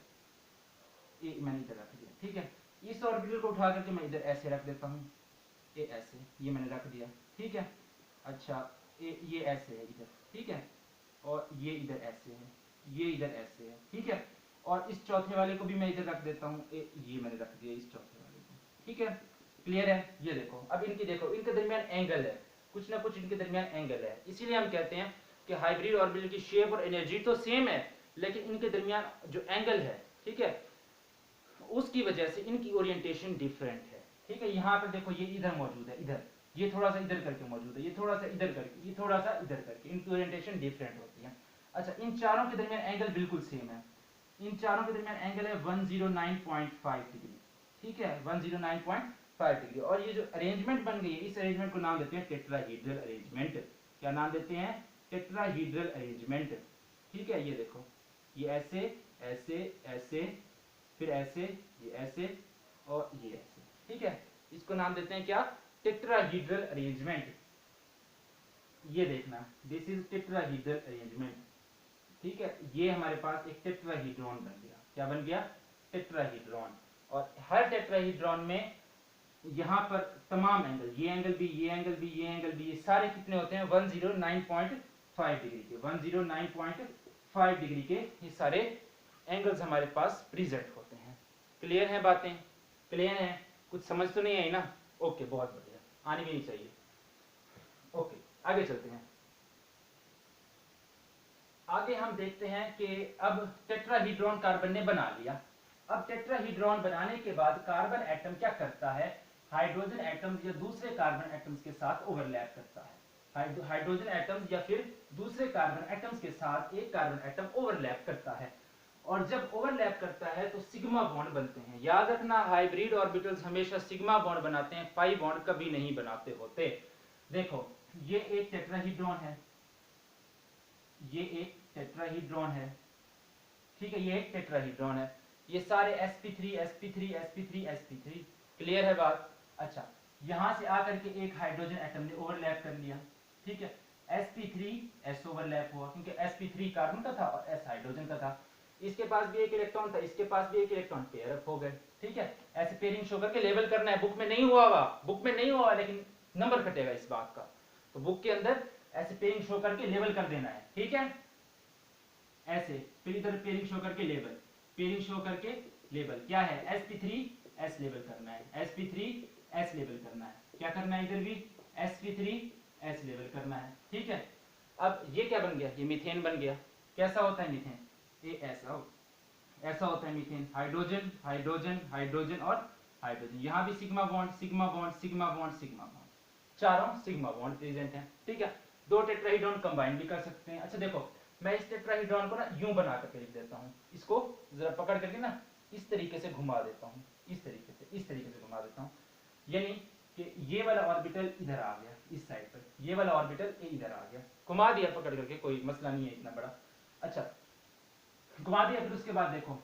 Speaker 1: ये मैंने इधर रख दिया। ठीक है, इस ऑर्बिटल को उठा करके मैं इधर ऐसे रख देता हूं, ये ऐसे, ये मैंने रख दिया। ठीक है, अच्छा, ये ऐसे है इधर। ठीक है, और ये इधर ऐसे है, ये इधर ऐसे है। ठीक है, और इस चौथे वाले को भी मैं इधर रख देता हूँ, ये मैंने रख दिया इस चौथे वाले को। ठीक है, क्लियर है? ये देखो, अब इनकी देखो, इनके दरमियान एंगल है, कुछ ना कुछ इनके दरमियान एंगल है। इसीलिए हम कहते हैं कि हाइब्रिड ऑर्बिटल की शेप और एनर्जी तो सेम है, लेकिन इनके दरमियान जो एंगल है, ठीक है, उसकी वजह से इनकी ओरिएंटेशन डिफरेंट है। ठीक है, यहाँ पर देखो, ये इधर मौजूद है, इधर, ये थोड़ा सा इधर करके मौजूद है, ये थोड़ा सा इधर करके, ये थोड़ा सा इधर करके, इनकी ओरिएंटेशन डिफरेंट होती है। अच्छा, इन चारों के दरमियान एंगल बिल्कुल सेम है। इन चारों के दरमियान एंगल है 109.5 डिग्री। ठीक है, 109.5 डिग्री। और ये जो अरेंजमेंट बन गई है, इस अरेंजमेंट को नाम देते हैं टेट्राहीड्रल अरेंजमेंट। क्या नाम देते हैं? Tetrahedral arrangement. ठीक है, ये देखो, ये ऐसे ऐसे ऐसे, फिर ऐसे, ये ऐसे और ये ऐसे। ठीक है, इसको नाम देते हैं क्या? Tetrahedral arrangement. ये देखना, दिस इज टेट्राहीड्रल अरेंजमेंट। ठीक है, ये हमारे पास एक टेट्राहीड्रॉन बन गया। क्या बन गया? टेट्राहीड्रॉन। और हर टेट्राहीड्रॉन में यहाँ पर तमाम एंगल, ये एंगल भी, ये एंगल भी, ये एंगल भी, ये सारे कितने होते हैं 109.5 डिग्री के, 109.5 डिग्री के ये सारे एंगल्स हमारे पास प्रेजेंट होते हैं। क्लियर है बातें? क्लियर है? कुछ समझ तो नहीं आई ना? ओके, बहुत बढ़िया, आनी भी नहीं चाहिए। ओके, आगे चलते हैं। आगे हम देखते हैं कि अब टेट्राहीड्रॉन कार्बन ने बना लिया। अब टेट्राहीड्रॉन बनाने के बाद कार्बन एटम क्या करता है, हाइड्रोजन एटम्स या दूसरे कार्बन एटम्स के साथ ओवरलैप करता है। हाइड्रोजन एटम्स या फिर दूसरे कार्बन एटम्स के साथ एक कार्बन एटम ओवरलैप करता है, और जब ओवरलैप करता है तो सिग्मा बॉन्ड बनते हैं। याद रखना, हाइब्रिड ऑर्बिटल्स हमेशा सिग्मा बॉन्ड बनाते हैं, पाई बॉन्ड कभी नहीं बनाते होते। देखो, ये एक टेट्राहीड्रॉन है, ये एक टेट्राहीड्रॉन है, ठीक है, ये एक टेट्राहीड्रॉन है, ये सारे sp3 sp3 sp3 sp3। Clear है बात? अच्छा, यहां से आकर के एक हाइड्रोजन एटम ने ओवरलैप कर लिया, ठीक है, sp3 s ओवरलैप हुआ, क्योंकि sp3 कार्बन का था और s हाइड्रोजन का था। इसके पास भी एक इलेक्ट्रॉन था, इसके पास भी एक इलेक्ट्रॉन, पेयर अप हो गए, ठीक है। ऐसे पेयरिंग शो करके लेवल करना है, बुक में नहीं हुआ हुआ, बुक में नहीं हुआ, लेकिन नंबर कटेगा इस बात का, तो बुक के अंदर ऐसे पेयरिंग शो करके लेवल कर देना है, ठीक है। ऐसे फिर इधर पेयरिंग शो करके लेवल, पेयरिंग शो करके लेवल, क्या है sp3 s लेवल करना है, sp3 s लेवल करना है, क्या करना है, इधर भी sp3 s लेवल करना है, ठीक है। अब ये क्या बन गया, ये मीथेन बन गया। कैसा होता है मीथेन, ये ऐसा होता है मीथेन, हाइड्रोजन हाइड्रोजन हाइड्रोजन और हाइड्रोजन, यहाँ भी sigma bond sigma bond sigma bond sigma bond, चारों सिग्मा बॉन्ड प्रेजेंट हैं, ठीक है। दो टेट्राहीड्रॉन कंबाइन भी कर सकते हैं। अच्छा देखो, मैं इस टेट्राहीड्रॉन को ना यूं बना करके लिख देता हूँ, इसको जरा पकड़ करके ना इस तरीके से घुमा देता हूँ, इस तरीके से घुमा देता हूँ, यानी कि ये वाला ऑर्बिटल इधर आ गया इस साइड पर, ये वाला ऑर्बिटल इधर आ गया, घुमा दिया पकड़ करके, कोई मसला नहीं है इतना बड़ा। अच्छा, घुमा दिया, फिर उसके बाद देखो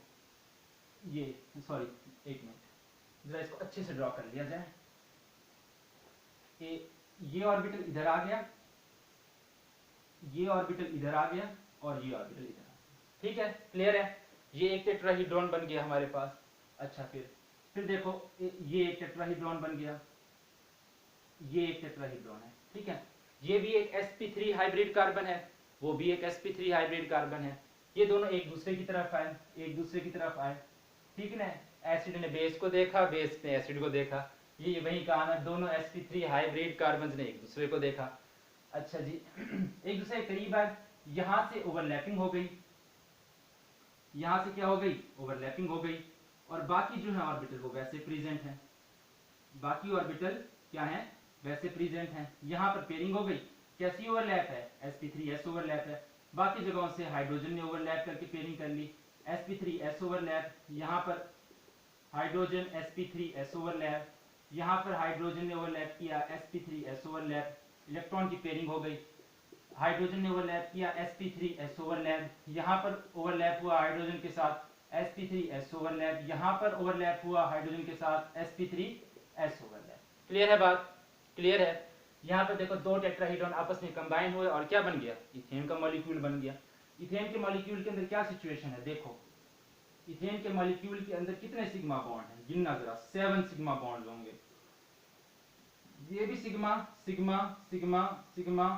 Speaker 1: ये, सॉरी एक मिनट, जरा इसको अच्छे से ड्रॉ कर लिया जाए। ये ऑर्बिटल इधर आ गया, ये ऑर्बिटल इधर आ गया, और ये ऑर्बिटल इधर आ गया, ठीक है। क्लियर है? ये एक टेट्राहीड्रॉन बन गया हमारे पास। अच्छा, फिर देखो, ये एक टेट्राहीड्रॉन बन गया, ये एक टेट्राहीड्रॉन है, ठीक है। ये भी एक sp3 हाइब्रिड कार्बन है, वो भी एक sp3 हाइब्रिड कार्बन है, ये दोनों एक दूसरे की तरफ आए, एक दूसरे की तरफ आए, ठीक है ना। एसिड ने बेस को देखा, बेस ने एसिड को देखा, ये वही काम है, दोनों sp3 हाइब्रिड कार्बन ने एक दूसरे को देखा। अच्छा जी, एक दूसरे के करीब आए, यहां से ओवरलैपिंग हो गई, यहां से क्या हो गई, ओवरलैपिंग हो गई, और बाकी जो है ऑर्बिटल वो वैसे प्रेजेंट है, बाकी ऑर्बिटल क्या है, वैसे प्रेजेंट है। यहां पर पेयरिंग हो गई, कैसी ओवरलैप है, sp3s ओवरलैप है, बाकी जगहों से हाइड्रोजन ने ओवरलैप करके पेयरिंग कर ली, sp3s ओवरलैप, यहां पर हाइड्रोजन sp3s ओवरलैप, यहां पर हाइड्रोजन ने ओवरलैप किया, sp3s ओवरलैप, इलेक्ट्रॉन की पेयरिंग हो गई, हाइड्रोजन ने ओवरलैप किया, sp3s ओवरलैप, यहां पर ओवरलैप हुआ हाइड्रोजन के साथ, sp3s ओवरलैप, यहां पर ओवरलैप हुआ हाइड्रोजन के साथ, sp3s ओवरलैप। क्लियर है बात? क्लियर है? यहाँ पर देखो, दो टेट्राहीड्रॉन आपस में कंबाइन हुए और क्या बन गया, इथेन का मॉलिक्यूल बन गया। इथेन के मॉलिक्यूल के अंदर क्या सिचुएशन है, देखो इथेन के मॉलिक्यूल के अंदर कितने सिग्मा बॉन्ड हैं, गिनना जरा, 7 सिग्मा बॉन्ड होंगे, ये भी sigma sigma sigma sigma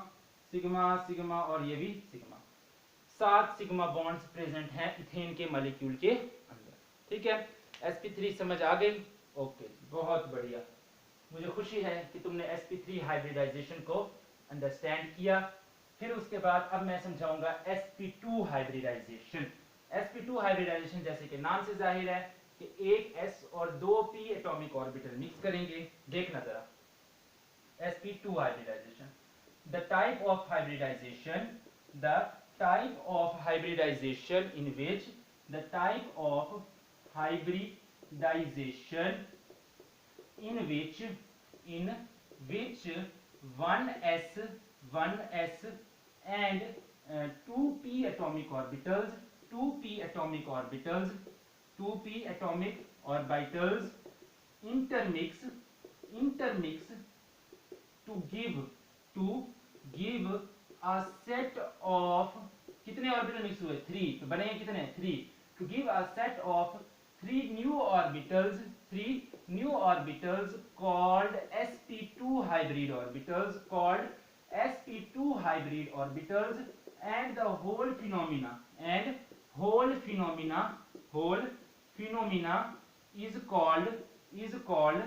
Speaker 1: sigma sigma और ये भी सिग्मा, 7 सिग्मा बॉन्ड्स प्रेजेंट हैं इथेन के मॉलिक्यूल के अंदर, ठीक है। sp3 समझ आ गई? ओके, बहुत बढ़िया, मुझे खुशी है कि तुमने sp3 हाइब्रिडाइजेशन को अंडरस्टैंड किया। फिर उसके बाद अब मैं समझाऊंगा sp2 हाइब्रिडाइजेशन। sp2 हाइब्रिडाइजेशन जैसे कि नाम से जाहिर है कि एक s और दो p एटॉमिक ऑर्बिटल मिक्स करेंगे। देखना जरा, sp2 hybridization, the type of hybridization, the type of hybridization in which the type of hybridization in which 1s and 2p atomic orbitals 2p atomic orbitals 2p atomic orbitals intermix to give a set of, कितने orbital mix हुए, 3, तो बनेंगे कितने, 3, to give a set of 3 new new orbitals called sp2 hybrid orbitals and the whole phenomena is called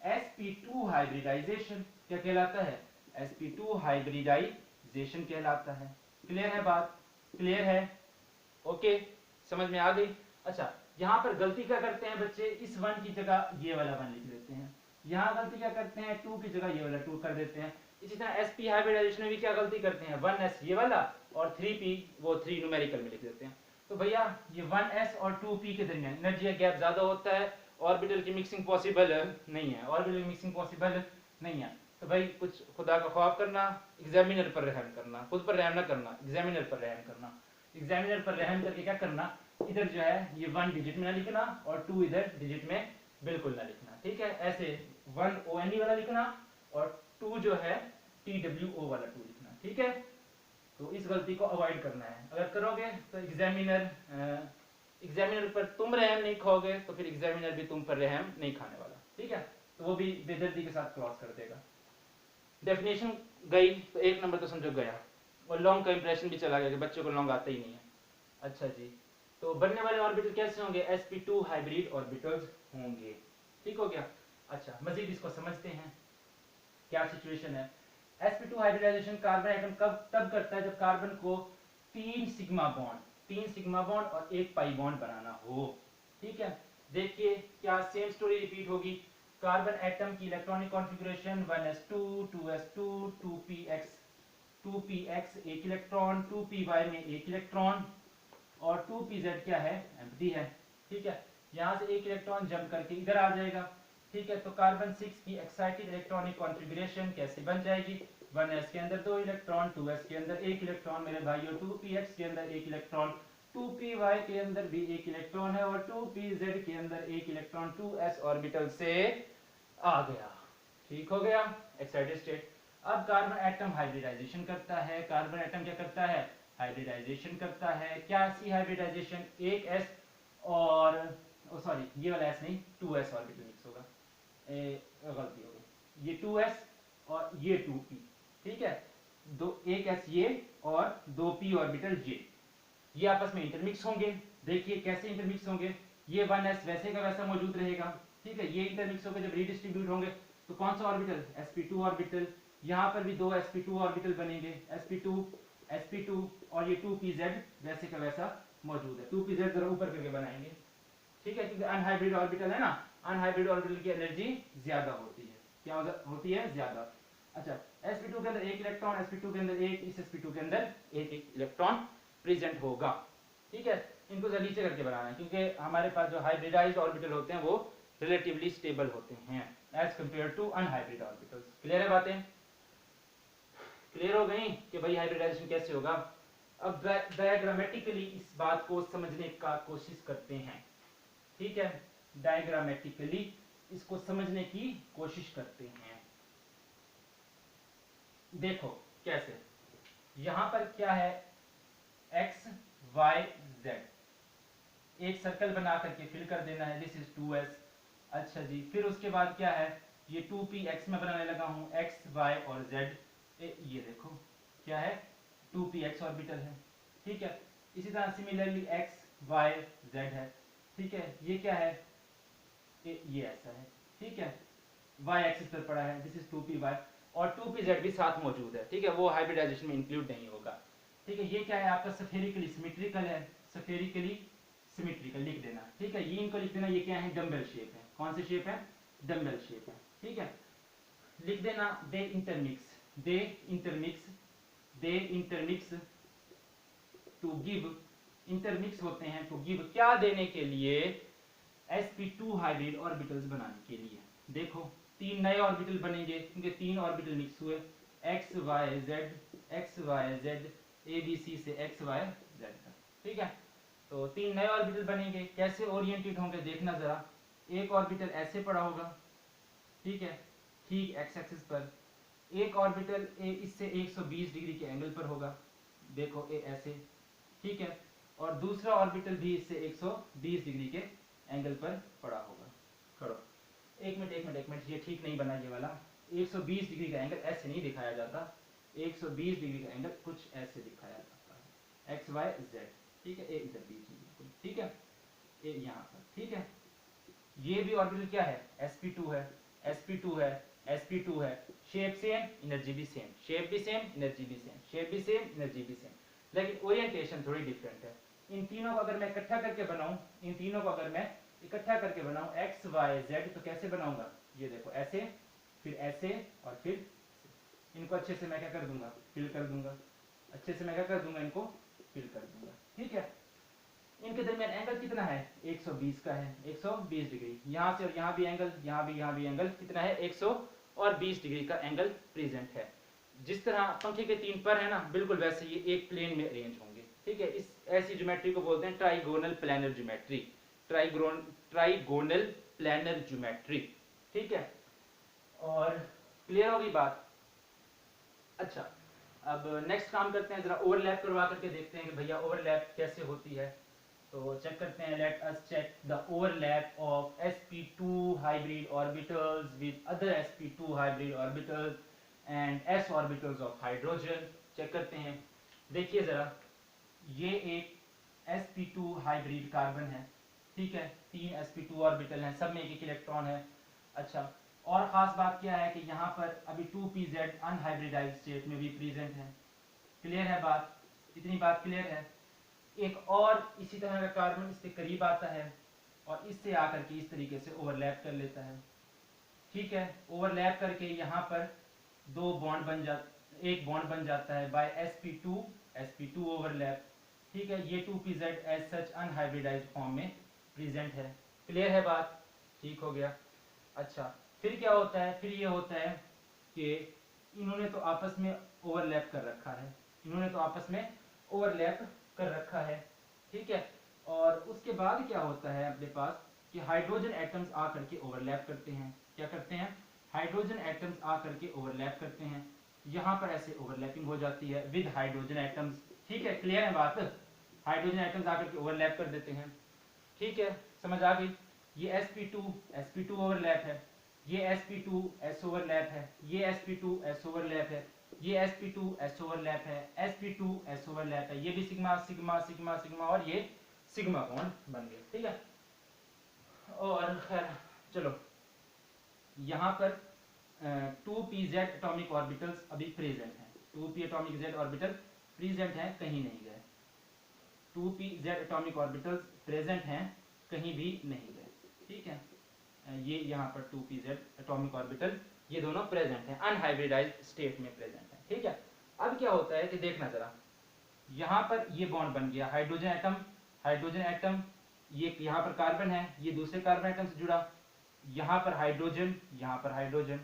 Speaker 1: sp2 hybridization. क्या कहलाता है? sp2 hybridization कहलाता है. क्लियर है बात? क्लियर है? ओके, समझ में आ गई? अच्छा, यहाँ पर गलती क्या करते हैं बच्चे, इस 1 की जगह ये वाला 1 लिख देते हैं. यहाँ गलती क्या करते हैं, 2 की जगह ये वाला 2 कर देते हैं. इसी तरह sp हाइब्रिडाइजेशन में भी क्या गलती करते हैं, 1s ये वाला और 3p वो 3 न्यूमेरिकल में लिख देते हैं. तो भैया ये 1s और 2p के दरमियान एनर्जी गैप ज्यादा होता है, ऑर्बिटल की मिक्सिंग पॉसिबल नहीं है, ऑर्बिटल मिक्सिंग पॉसिबल नहीं है. तो भाई कुछ खुदा का खौफ करना, एग्जामिनर पर रहम करना, खुद पर रहम ना करना, एग्जामिनर पर रहम करना. एग्जामिनर पर रहम करके क्या करना, इधर जो है ये 1 डिजिट में ना लिखना और 2 इधर डिजिट में बिल्कुल ना लिखना. ठीक है, ऐसे 1 ONE वाला लिखना और 2 जो है TWO वाला 2 लिखना. ठीक है, तो इस गलती को अवॉइड करना है. अगर करोगे तो एग्जामिनर पर तुम रहम नहीं खाओगे तो फिर एग्जामिनर भी तुम पर रहम नहीं खाने वाला. ठीक है, तो वो भी बेदर्दी के साथ क्रॉस कर देगा. डेफिनेशन गई तो 1 नंबर तो समझो गया, और लॉन्ग का इंप्रेशन भी चला गया कि बच्चों को लॉन्ग आता ही नहीं है. अच्छा जी, तो बनने वाले ऑर्बिटल कैसे होंगे, sp2 हाइब्रिड ऑर्बिटल्स होंगे. ठीक हो गया. अच्छा, मजीद इसको समझते हैं क्या सिचुएशन है. sp2 हाइब्रिडाइजेशन कार्बन एटम तब करता है जब कार्बन को 3 सिग्मा बॉन्ड और 1 पाई बॉन्ड बनाना हो. ठीक है, देखिए क्या सेम स्टोरी रिपीट होगी. कार्बन एटम की electronic configuration 1s2 2s2 2px 1 electron, 2py में 1 इलेक्ट्रॉन और 2pz क्या है, एम्प्टी है. ठीक है, यहाँ से 1 इलेक्ट्रॉन जंप करके इधर आ जाएगा. ठीक है, तो कार्बन 6 की एक्साइटेड इलेक्ट्रॉनिक कॉन्फ़िगरेशन कैसे बन जाएगी, 1s के अंदर 2 इलेक्ट्रॉन, 2s के अंदर 1 इलेक्ट्रॉन मेरे भाइयों, 2px के अंदर 1 इलेक्ट्रॉन, 2py के अंदर भी 1 इलेक्ट्रॉन है और 2pz के अंदर 1 इलेक्ट्रॉन 2s ऑर्बिटल से आ गया. ठीक हो गया, एक्साइटेड स्टेट. अब कार्बन एटम हाइब्रिडाइजेशन करता है. कार्बन एटम क्या करता है, हाइब्रिडाइजेशन करता है. क्या सी हाइब्रिडाइजेशन, एक s और सॉरी ये वाला s नहीं, 2s ऑर्बिटल मिक्स होगा, गलती हो गई, ये 2s और ये 2p. ठीक है, एक s ये और 2p ऑर्बिटल ये आपस में इंटरमिक्स होंगे. देखिए कैसे इंटरमिक्स होंगे, ये 1s वैसे का वैसा मौजूद रहेगा. ठीक है, ये इंटरमिक्स होकर जब रीडिस्ट्रीब्यूट होंगे तो कौन सा ऑर्बिटल, sp2 ऑर्बिटल. यहाँ पर भी 2 sp2 ऑर्बिटल बनेंगे, sp2 और ये 2pz वैसे का वैसा मौजूद है. 2pz जरा ऊपर करके बनाएंगे. ठीक है, क्योंकि अनहाइब्रिड ऑर्बिटल है ना, अनहाइब्रिड ऑर्बिटल की एनर्जी ज्यादा होती है. क्या होती है, ज्यादा. अच्छा, sp2 के अंदर 1 इलेक्ट्रॉन, sp2 के अंदर 1, इस sp2 के अंदर 1 इलेक्ट्रॉन प्रेजेंट होगा. ठीक है, इनको जरा नीचे करके बनाना है क्योंकि हमारे पास जो हाइब्रिडाइज्ड ऑर्बिटल होते हैं वो रिलेटिवली स्टेबल होते हैं as compared to unhybrid orbitals. Clear है बातें? क्लियर हो गई कि भाई हाइब्रिडाइजेशन कैसे होगा. अब डायग्रामेटिकली इस बात को समझने का कोशिश करते हैं. ठीक है, डायग्रामेटिकली इसको समझने की कोशिश करते हैं. देखो कैसे, यहां पर क्या है, x y z, एक सर्कल बना करके फिल कर देना है. This is 2s. अच्छा जी, फिर उसके बाद क्या है, ये 2p x में बनाने लगा हूं, x y और z. ये देखो क्या है, 2px ऑर्बिटल है. ठीक है, इसी तरह सिमिलरली x y z है. ठीक है, ये क्या है, ये ऐसा है. ठीक है, y एक्सिस पर पड़ा है, दिस इज 2py और 2pz भी साथ मौजूद है. ठीक है, वो हाइब्रिडाइजेशन में इंक्लूड नहीं होगा. ठीक है, ये क्या है आपका, स्फेरिकली सिमेट्रिकल है, स्फेरिकली सिमेट्रिकल लिख देना. ठीक है, ये इनको लिख देना, ये क्या है, डम्बल शेप है. कौन सी शेप है, डम्बल शेप है. ठीक है, लिख देना, दे इंटरमिक्स टू गिव, इंटरमिक्स होते हैं टू गिव, क्या देने के लिए, sp2 हाइब्रिड ऑर्बिटल्स बनाने के लिए. देखो 3 नए ऑर्बिटल बनेंगे क्योंकि 3 ऑर्बिटल मिक्स हुए, x y z a b c से x y z तक. ठीक है, तो 3 नए ऑर्बिटल बनेंगे. कैसे ओरिएंटेड होंगे देखना जरा. एक ऑर्बिटल ऐसे पड़ा होगा. ठीक है, ठीक x एक्सिस पर. एक ऑर्बिटल ए इससे 120 डिग्री के एंगल पर होगा. देखो ए ऐसे. ठीक है, और दूसरा ऑर्बिटल भी इससे 120 डिग्री के एंगल पर पड़ा होगा. करो, एक मिनट, ये ठीक नहीं बना ये वाला। 120 डिग्री का एंगल ऐसे नहीं दिखाया जाता, 120 डिग्री का एंगल कुछ ऐसे दिखाया जाता है, एक्स वाई जेड, ठीक है। ए इधर बीच में बिल्कुल, ठीक है, ए यहाँ पर, ठीक है। ये भी ऑर्बिटल क्या है, sp2 है, sp2 है, sp2 है, शेप सेम, एनर्जी भी सेम, शेप भी सेम, एनर्जी भी सेम, शेप भी सेम, एनर्जी भी सेम, लेकिन ओरिएंटेशन थोड़ी डिफरेंट है। इन तीनों को अगर मैं इकट्ठा करके बनाऊं, इन तीनों को अगर मैं इकट्ठा करके बनाऊं एक्स वाई जेड, तो कैसे बनाऊंगा, ये देखो ऐसे, फिर ऐसे, और फिर इनको अच्छे से मैं क्या कर दूंगा, फिल कर दूंगा, अच्छे से मैं क्या कर दूंगा, इनको फिल कर दूंगा, ठीक है। इनके दरमियान एंगल कितना है, 120 का है, 120 डिग्री। यहाँ से और यहाँ भी एंगल, यहाँ भी एंगल कितना है, 120 डिग्री का एंगल प्रेजेंट है। जिस तरह पंखे के 3 पर है ना, बिल्कुल वैसे ये एक प्लेन में अरेंज होंगे, ठीक है। इस ऐसी ज्योमेट्री को बोलते हैं trigonal planner geometry, trigonal planner geometry, ठीक है। और क्लियर होगी बात। अच्छा, अब नेक्स्ट काम करते हैं, जरा ओवरलैप करवा करके देखते हैं कि भैया ओवरलैप कैसे होती है। तो चेक करते हैं, let us check the overlap of sp2 hybrid orbitals with other sp2 hybrid orbitals and s orbitals of hydrogen। Check करते हैं, देखिए जरा, ये एक sp2 हाइब्रिड कार्बन है, ठीक है, 3 sp2 ऑर्बिटल हैं, सब में एक इलेक्ट्रॉन है। अच्छा, और खास बात क्या है कि यहाँ पर अभी 2pz अनहाइब्रिडाइज्ड स्टेट में भी प्रेजेंट है। क्लियर है बात, इतनी बात क्लियर है। एक और इसी तरह का कार्बन इसके करीब आता है और इससे आकर के इस तरीके से ओवरलैप कर लेता है, ठीक है। ओवरलैप करके यहाँ पर एक बॉन्ड बन जाता है बाय sp2 ओवरलैप, ठीक है। ये 2pz as such unhybridized form में प्रेजेंट है। क्लियर है बात, ठीक हो गया। अच्छा, फिर क्या होता है, फिर ये होता है कि इन्होंने तो आपस में ओवरलैप कर रखा है, इन्होंने तो आपस में ओवरलैप कर रखा है, ठीक है। और उसके बाद क्या होता है अपने पास कि हाइड्रोजन एटम्स आकर के ओवरलैप करते हैं। क्या करते हैं, हाइड्रोजन एटम्स आकर के ओवरलैप करते हैं, यहाँ पर ऐसे ओवरलैपिंग हो जाती है विद हाइड्रोजन एटम्स, ठीक है। क्लियर है बात, हाइड्रोजन एटम्स आकर के ओवरलैप कर देते हैं, ठीक है, समझ आ गई। ये sp2 ओवरलैप है, ये sp2 s ओवरलैप है, ये sp2 s ओवरलैप है, ये sp2 s ओवरलैप है, sp2 s ओवरलैप है, ये भी सिग्मा सिग्मा सिग्मा सिग्मा और ये सिग्मा बॉन्ड बन गए, ठीक है। और खैर चलो, यहाँ पर 2pz एटॉमिक ऑर्बिटल्स अभी प्रेजेंट हैं, 2p atomic z orbital present हैं, कहीं नहीं गए। 2pz एटॉमिक ऑर्बिटल्स प्रेजेंट हैं, कहीं भी नहीं गए, ठीक है। ये यहाँ पर 2pz एटॉमिक ऑर्बिटल, ये दोनों प्रेजेंट हैं, अनहाइब्रिडाइज्ड स्टेट में प्रेजेंट हैं, ठीक है। अब क्या होता है कि देखना जरा, यहाँ पर ये बॉन्ड बन गया, हाइड्रोजन एटम, ये यहाँ पर कार्बन है, ये दूसरे कार्बन एटम से जुड़ा, यहाँ पर हाइड्रोजन, यहाँ पर हाइड्रोजन।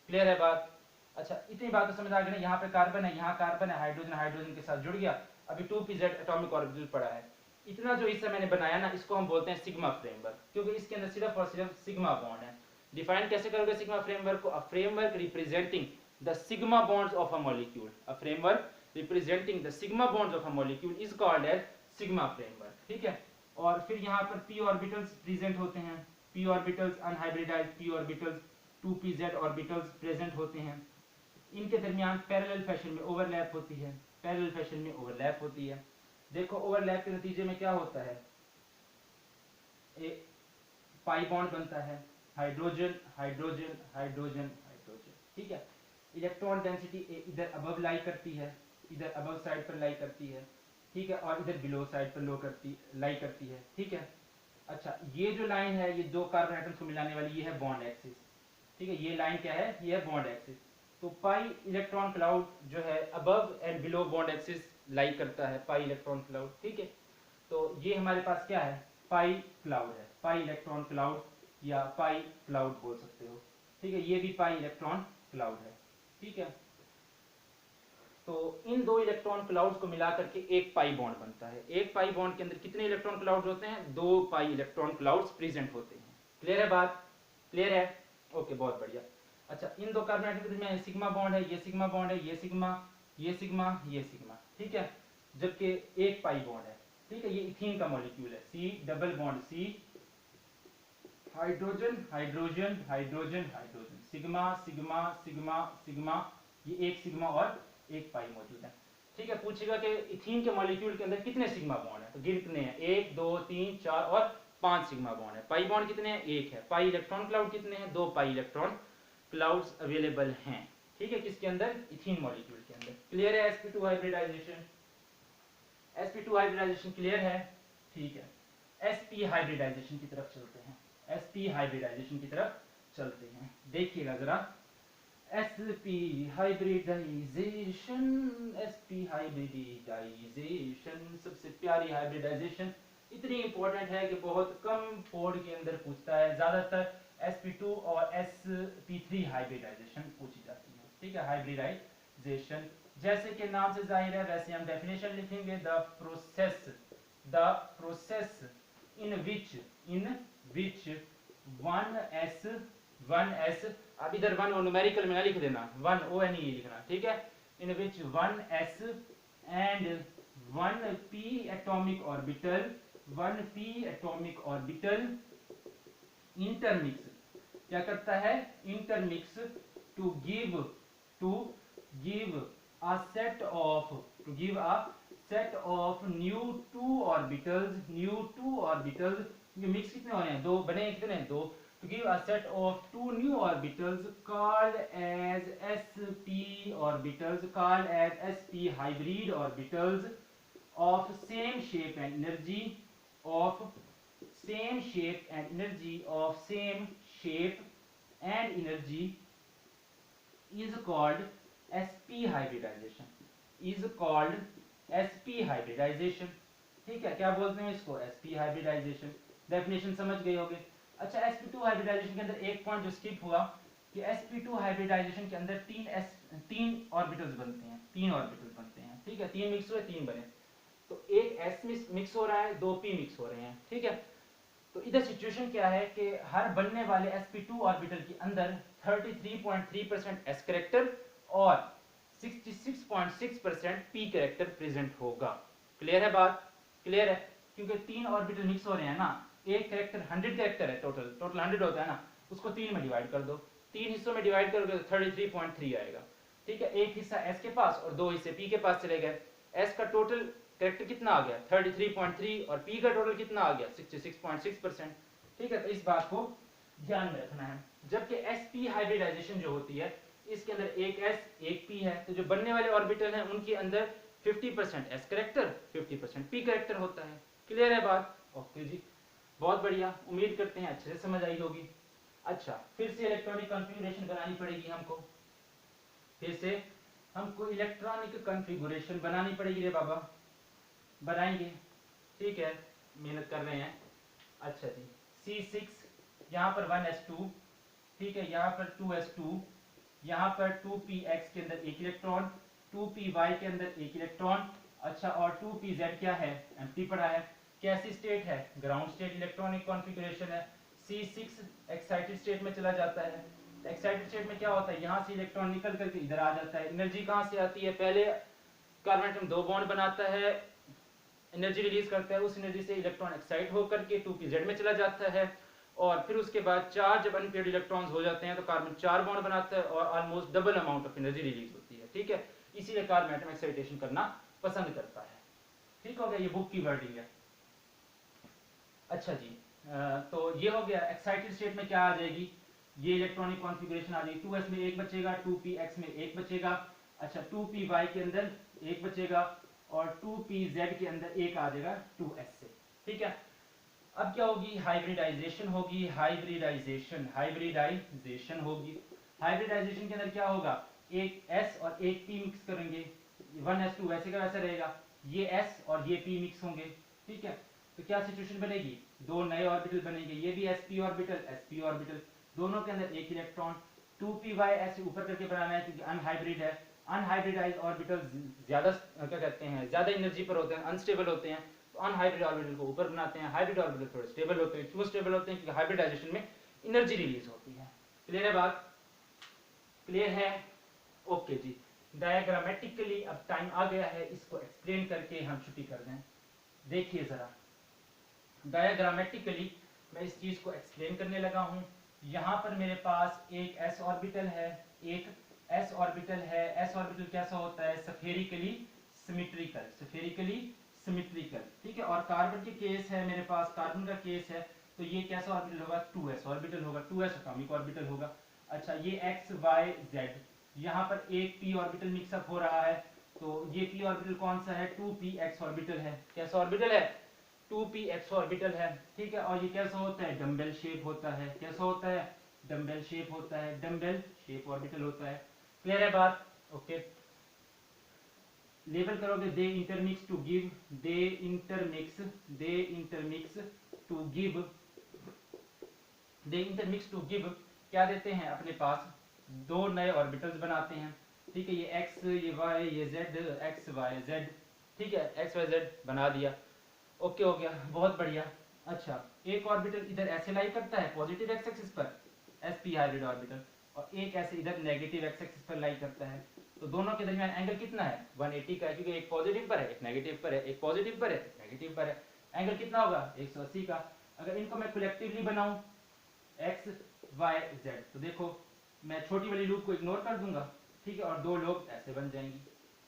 Speaker 1: क्लियर है बात। अच्छा, इतनी बात तो समझ आ गई ना, यहाँ पे कार्बन है, यहाँ कार्बन है, हाइड्रोजन हाइड्रोजन के साथ जुड़ गया, अभी 2pz एटॉमिक ऑर्बिटल पड़ा है। इतना जो हिस्सा मैंने बनाया ना, इसको हम बोलते हैं सिग्मा फ्रेमवर्क, क्योंकि इसके अंदर सिर्फ और सिर्फ सिग्मा बॉन्ड है। डिफाइन कैसे करोगे सिग्मा फ्रेमवर्क को, a framework representing the sigma bonds of a molecule, a framework representing the sigma bonds of a molecule is called as sigma framework, ठीक है। और फिर यहाँ पर p ऑर्बिटल्स प्रेजेंट होते हैं, p orbitals unhybridised p orbitals 2pz orbitals present होते हैं, इनके दरमियान पैरेलल फैशन में ओवरलैप होती है, पैरेलल फैशन में ओवरलैप होती है। देखो ओवरलैप के नतीजे में क्या होता है, एक पाई बॉन्ड बनता है, हाइड्रोजन हाइड्रोजन हाइड्रोजन हाइड्रोजन, ठीक है। इलेक्ट्रॉन डेंसिटी इधर अबव लाई करती है, इधर अबव साइड पर लाई करती है, ठीक है, और इधर बिलो साइड पर लाई करती है, ठीक है। अच्छा, ये जो लाइन है, ये दो कार्बन एटम्स को मिलाने वाली, ये है बॉन्ड एक्सिस, ठीक है। ये लाइन क्या है, ये है बॉन्ड एक्सिस। तो पाई इलेक्ट्रॉन क्लाउड जो है above and below bond axis लाई करता है, पाई इलेक्ट्रॉन क्लाउड, ठीक है। तो ये हमारे पास क्या है, पाई क्लाउड है, पाई इलेक्ट्रॉन क्लाउड या पाई क्लाउड बोल सकते हो, ठीक है। ये भी पाई इलेक्ट्रॉन क्लाउड है, ठीक है। तो इन दो इलेक्ट्रॉन क्लाउड्स को मिलाकर के एक पाई बॉन्ड बनता है। एक पाई बॉन्ड के अंदर कितने इलेक्ट्रॉन क्लाउड्स होते हैं, दो पाई इलेक्ट्रॉन क्लाउड्स प्रेजेंट होते हैं। क्लियर है बात, क्लियर है, ओके, बहुत बढ़िया। अच्छा, इन दो कार्बन एटम के बीच सिग्मा बॉन्ड है, ये सिग्मा बॉन्ड है, ये सिग्मा, ये सिग्मा, ये सिग्मा, ठीक है। जबकि एक पाई बॉन्ड है, ठीक है। ये इथीन का मॉलिक्यूल है, C double bond C hydrogen hydrogen hydrogen hydrogen, sigma sigma sigma sigma, ये एक सिग्मा और एक पाई मौजूद है। ठीक है, पूछेगा कि इथीन के मॉलिक्यूल के अंदर कितने सिग्मा बॉन्ड है, तो गिन कितने हैं, 1 2 3 4 और 5 सिग्मा बॉन्ड है। पाई बॉन्ड कितने हैं, 1 है। पाई इलेक्ट्रॉन क्लाउड कितने हैं, 2 पाई इलेक्ट्रॉन क्लाउड्स अवेलेबल हैं। ठीक है, किसके अंदर, इथीन मॉलिक्यूल के अंदर। क्लियर है sp2 hybridisation, sp2 hybridisation clear है। ठीक है, sp हाइब्रिडाइजेशन की तरफ चलते हैं, sp हाइब्रिडाइजेशन की तरफ चलते हैं। देखिएगा जरा, sp हाइब्रिडाइजेशन, sp हाइब्रिडाइजेशन सबसे प्यारी हाइब्रिडाइजेशन, इतनी इंपॉर्टेंट है कि बहुत कम बोर्ड के अंदर पूछता है। ज्यादातर sp2 और sp3 हाइब्रिडाइजेशन पूछी जाती है। ठीक है, हाइब्रिडाइजेशन जैसे कि नाम से जाहिर है वैसे हम डेफिनेशन लिखेंगे, the process in which 1s, अब इधर 1 और न्यूमेरिकल में ना लिख देना, 1 o n e लिखना। ठीक है, in which 1s and 1p atomic orbital, 1p atomic orbital intermix, क्या करता है, intermix to give a set of new two orbitals, ये मिक्स कितने हो रहे हैं, दो बने, कितने, दो, to give a set of two new orbitals called as sp orbitals, called as sp hybrid orbitals of same shape and energy, of same shape and energy, of same shape and energy is called sp hybridization, is called sp hybridization। ठीक है, क्या बोलते हैं इसको, sp hybridization। Definition समझ गए होगे। अच्छा, sp2 हाइब्रिडाइजेशन के अंदर एक पॉइंट जो स्किप हुआ कि sp2 हाइब्रिडाइजेशन के अंदर तीन ऑर्बिटल्स बनते हैं, तीन ऑर्बिटल्स बनते हैं। ठीक है, तीन मिक्स हुए, तीन बने, तो एक s मिक्स हो रहा है, दो p मिक्स हो रहे हैं। ठीक है, तो इधर सिचुएशन क्या है कि हर बनने वाले sp2 ऑर्बिटल के अंदर 33.3% s कैरेक्टर और 66.6% p कैरेक्टर प्रेजेंट होगा। क्लियर है बात, क्लियर है, क्योंकि तीन ऑर्बिटल मिक्स हो रहे हैं ना, एक कैरेक्टर 100 कैरेक्टर है, टोटल 100 होता है ना, उसको तीन में डिवाइड कर दो, तीन हिस्सों में डिवाइड करोगे तो 33.3 आएगा। ठीक है, एक हिस्सा s के पास और दो हिस्से p के पास चले गए, s का टोटल कैरेक्टर कितना आ गया 33.3 और p का टोटल कितना आ गया 66.6%। ठीक है, तो इस बात को ध्यान में रखना है। जबकि sp हाइब्रिडाइजेशन जो होती है इसके अंदर एक s एक p है, तो जो बनने वाले ऑर्बिटल हैं उनके अंदर 50% s कैरेक्टर 50% p कैरेक्टर होता है। क्लियर है बात, ओके जी, बहुत बढ़िया, उम्मीद करते हैं अच्छे से समझ आई होगी। अच्छा, फिर से इलेक्ट्रॉनिक कॉन्फ़िगरेशन बनानी पड़ेगी हमको, फिर से हमको इलेक्ट्रॉनिक कॉन्फ़िगरेशन बनानी पड़ेगी रे बाबा, बनाएंगे। ठीक है, मेहनत कर रहे हैं। अच्छा जी, C6 यहाँ पर 1s2, ठीक है, यहाँ पर 2s2, यहाँ पर 2px के अंदर एक इलेक्ट्रॉन, 2py के अंदर एक इलेक्ट्रॉन। अच्छा, और 2pz क्या है, एम्प्टी पड़ा है। कैसी स्टेट है, ग्राउंड स्टेट इलेक्ट्रॉनिक कॉन्फ़िगरेशन है। C6 एक्साइटेड स्टेट में चला जाता है। एक्साइटेड स्टेट में क्या होता है, यहाँ से इलेक्ट्रॉन निकल करके इधर आ जाता है। एनर्जी कहाँ से आती है, पहले कार्बन एटम दो बॉन्ड बनाता है, एनर्जी रिलीज करता है, उस एनर्जी से इलेक्ट्रॉन एक्साइट होकर के 2pz में चला जाता है, और फिर उसके बाद चार जब अनपेयर्ड इलेक्ट्रॉन्स हो जाते हैं तो कार्बन चार बॉन्ड बनाता है और almost double amount of energy release होती है। ठीक है, इसीलिए कार्बन एटम एक्साइटेशन करना पसंद करता है। ठीक हो गया, ये बुक की वर्डिंग है। अच्छा जी, तो ये हो गया। एक्साइटेड स्टेट में क्या आ जाएगी, ये इलेक्ट्रॉनिक कॉन्फ़िगरेशन आ जाएगी, 2s में एक बचेगा, 2px में एक बचेगा, अच्छा 2py के अंदर एक बचेगा और 2pz के अंदर एक आ जाएगा 2s से। ठीक है, अब क्या होगी, हाइब्रिडाइजेशन होगी, हाइब्रिडाइजेशन होगी। हाइब्रिडाइजेशन के अंदर क्या होगा, एक s और एक p मिक्स करेंगे, 1s2 वैसे का वैसा रहेगा, ये s और ये p मिक्स होंगे। ठीक है, तो क्या सिचुएशन बनेगी, दो नए ऑर्बिटल बनेंगे, ये भी sp ऑर्बिटल, दोनों के अंदर एक इलेक्ट्रॉन। 2py ऐसे ऊपर करके बनाना है क्योंकि अनहाइब्रिड है। अनहाइब्रिडाइज्ड ऑर्बिटल ज्यादा क्या कहते हैं, ज्यादा एनर्जी पर होते हैं, अनस्टेबल होते हैं, तो अनहाइब्रिड ऑर्बिटल को ऊपर बनाते हैं। हाइब्रिड ऑर्बिटल थोड़े स्टेबल होते हैं। क्यों स्टेबल होते हैं, क्योंकि हाइब्रिडाइजेशन में एनर्जी रिलीज होती है। क्लियर है बात, क्लियर है, ओके जी। डायग्रामेटिकली अब टाइम आ गया है, इसको एक्सप्लेन करके हम छुट्टी कर दें। देखिए जरा, डायग्रामेटिकली मैं इस चीज को एक्सप्लेन करने लगा हूँ। यहाँ पर मेरे पास एक s ऑर्बिटल है, एक s ऑर्बिटल है। s ऑर्बिटल कैसा होता है? स्फेरिकली सिमेट्रिकल, ठीक है। और कार्बन के केस है, मेरे पास कार्बन का केस है, तो ये कैसा ऑर्बिटल होगा? 2s ऑर्बिटल होगा, 2s एटॉमिक ऑर्बिटल होगा। अच्छा, ये x y z, यहाँ पर एक p ऑर्बिटल मिक्सअप हो रहा है, तो ये p ऑर्बिटल कौन सा है? 2px ऑर्बिटल है। कैसा ऑर्बिटल है? 2px ऑर्बिटल है, ठीक है। और ये कैसा होता है? डम्बेल शेप होता है। कैसा होता है? डम्बेल शेप होता है, डम्बेल शेप ऑर्बिटल होता है। क्लियर है बात? ओके, लेबल करोगे they intermix to give, they intermix to give, they intermix to give क्या देते हैं? अपने पास दो नए ऑर्बिटल्स बनाते हैं, ठीक है। ये x, ये y, ये z, x y z, ठीक है, x y z बना दिया। ओके हो गया, बहुत बढ़िया। अच्छा, एक ऑर्बिटल इधर ऐसे लाई करता है पॉजिटिव एक्स एक्सिस पर, sp हाइब्रिड ऑर्बिटल, और एक ऐसे इधर नेगेटिव एक्स एक्सिस पर लाई करता है। तो दोनों के दरमियान एंगल कितना है? 180 का है, क्योंकि एक पॉजिटिव पर है, एक नेगेटिव पर है, एक पॉजिटिव पर है, एक नेगेटिव पर है। एंगल कितना होगा? 180 का। अगर इनको मैं कलेक्टिवली बनाऊं x y z, तो देखो मैं छोटी वाली लूप को इग्नोर कर दूंगा, ठीक है, और दो लोग ऐसे बन जाएंगी,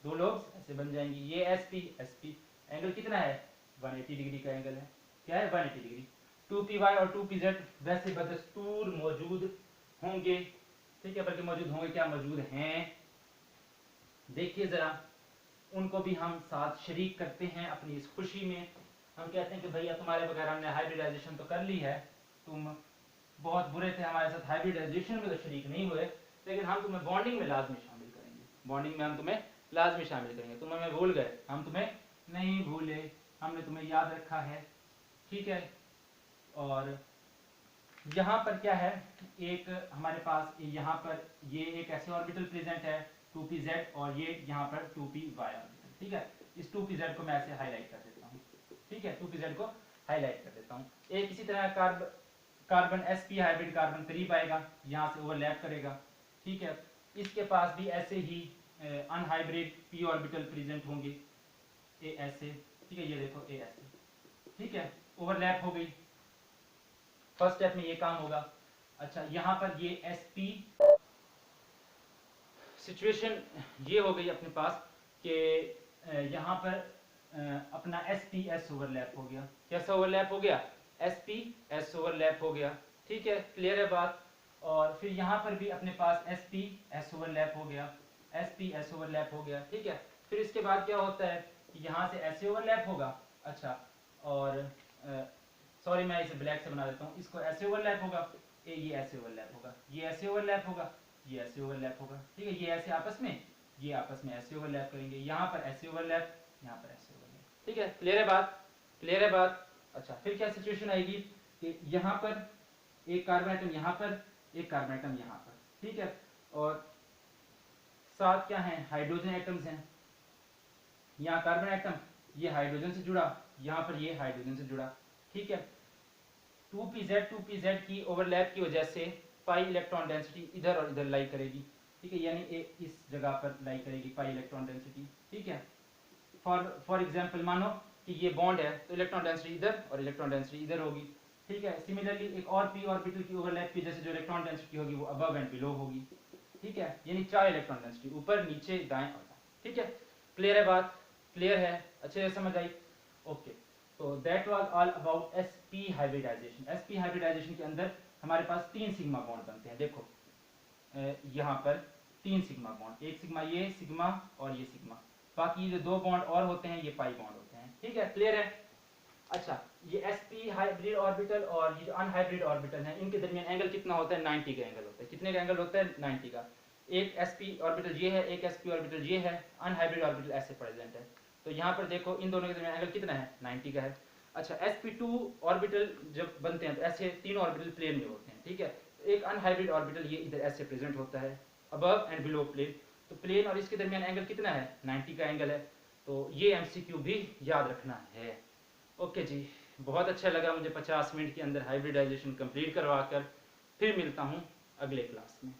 Speaker 1: दो लोग ऐसे बन जाएंगी। ये sp एंगल कितना है? 180 डिग्री का एंगल है। क्या है? 180 डिग्री। 2py और 2pz वैसे बदस्तूर मौजूद होंगे, ठीक है, बल्कि मौजूद होंगे क्या, मौजूद हैं। देखिए जरा, उनको भी हम साथ शरीक करते हैं अपनी इस खुशी में। हम कहते हैं कि भैया तुम्हारे बगैर हमने हाइब्रिडाइजेशन तो कर ली है, तुम बहुत बुरे थे हमारे साथ, हाइब्रिडाइजेशन में तो शरीक नहीं हुए, लेकिन हम तुम्हें बॉन्डिंग में लाजमी शामिल करेंगे, बॉन्डिंग में हम तुम्हें लाजमी शामिल करेंगे। तुम हमें भूल गए, हम तुम्हें नहीं भूले, हमने तुम्हें याद रखा है, ठीक है। और यहाँ पर क्या है, एक हमारे पास यहाँ पर ये एक ऐसे ऑर्बिटल प्रेजेंट है 2pz, और ये यहाँ पर 2py ऑर्बिटल, ठीक है। इस 2pz को मैं ऐसे हाईलाइट कर देता हूँ, ठीक है, 2pz को हाईलाइट कर देता हूँ। एक इसी तरह कार्बन sp हाइब्रिड कार्बन करीब आएगा, यहाँ से ओवरलैप करेगा, ठीक है। इसके पास भी ऐसे ही अनहाइब्रिड p ऑर्बिटल प्रेजेंट होंगे, ए ऐसे, ठीक है, ये देखो ए ऐसे, ठीक है, ओवरलैप हो गई। फर्स्ट स्टेप में ये काम होगा। अच्छा, यहाँ पर ये sp सिचुएशन ये हो गई अपने पास कि यहाँ पर अपना sps ओवरलैप हो गया। कैसा ओवरलैप हो गया? sps ओवरलैप हो गया, ठीक है, क्लियर है बात। और फिर यहाँ पर भी अपने पास sps ओवरलैप हो गया, sps ओवरलैप हो गया, ठीक है। फिर इसके बाद क्या होता है कि यहाँ से ऐसे ओवरलैप होगा। अच्छा, और सॉरी मैं इसे ब्लैक से बना देता हूँ, इसको ऐसे ओवरलैप होगा, ये ऐसे ओवरलैप होगा, ये ऐसे ओवरलैप होगा, ये ऐसे ओवरलैप होगा, ठीक है। ये ऐसे आपस में, ये आपस में ऐसे ओवरलैप करेंगे, यहाँ पर ऐसे ओवरलैप, यहाँ पर ऐसे ओवरलैप, ठीक है, क्लियर है बात? क्लियर है बात? अच्छा, फिर क्या सिचुएशन आएगी कि यहाँ पर एक कार्बन आइटम, यहाँ पर एक कार्बन आइटम, यहाँ पर, ठीक है, और साथ क्या है? हाइड्रोजन एटम्स हैं। यहाँ कार्बन आइटम, ये हाइड्रोजन से जुड़ा, यहाँ पर ये हाइड्रोजन से जुड़ा, ठीक है। 2pz की ओवरलैप की वजह से पाई इलेक्ट्रॉन डेंसिटी इधर और इधर लाई करेगी, ठीक है, यानी इस जगह पर लाई करेगी पाई इलेक्ट्रॉन डेंसिटी, ठीक है। फॉर एग्जांपल मानो कि ये बॉन्ड है, तो इलेक्ट्रॉन डेंसिटी इधर और इलेक्ट्रॉन डेंसिटी इधर होगी, ठीक है। सिमिलरली एक और p ऑर्बिटल की ओवरलैप की वजह से जो इलेक्ट्रॉन डेंसिटी होगी वो अबव एंड बिलो होगी, ठीक है, यानी 4 इलेक्ट्रॉन डेंसिटी, ऊपर नीचे दाएं और बाएं, ठीक है। क्लियर है बात? क्लियर है? अच्छे से समझ आई? ओके, तो that was all about sp hybridization. sp hybridization के अंदर हमारे पास 3 सिग्मा बॉन्ड बनते हैं। देखो यहाँ पर 3 सिग्मा बॉन्ड, एक सिग्मा ये सिग्मा और ये सिग्मा, बाकी जो 2 बॉन्ड और होते हैं ये पाई बॉन्ड होते हैं, ठीक है, क्लियर है? अच्छा, ये sp हाइब्रिड ऑर्बिटल और ये जो अनहाइब्रिड ऑर्बिटल हैं, इनके दरमियान एंगल कितना होता है? 90 का एंगल होता है। कितने का एंगल होता है? 90 का। एक sp ऑर्बिटल ये है, एक sp ऑर्बिटल ये है, अनहाइब्रिड ऑर्बिटल ऐसे प्रेजेंट है, तो यहाँ पर देखो इन दोनों के दरमियान एंगल कितना है? 90 का है। अच्छा, sp2 ऑर्बिटल जब बनते हैं तो ऐसे तीनों ऑर्बिटल प्लेन में होते हैं, ठीक है। एक अनहाइब्रिड ऑर्बिटल ये इधर ऐसे प्रेजेंट होता है, अबव एंड बिलो प्लेन, तो प्लेन और इसके दरमियान एंगल कितना है? 90 का एंगल है। तो ये MCQ भी याद रखना है। ओके जी, बहुत अच्छा लगा मुझे 50 मिनट के अंदर हाइब्रिडाइजेशन कंप्लीट करवा कर। फिर मिलता हूँ अगले क्लास में।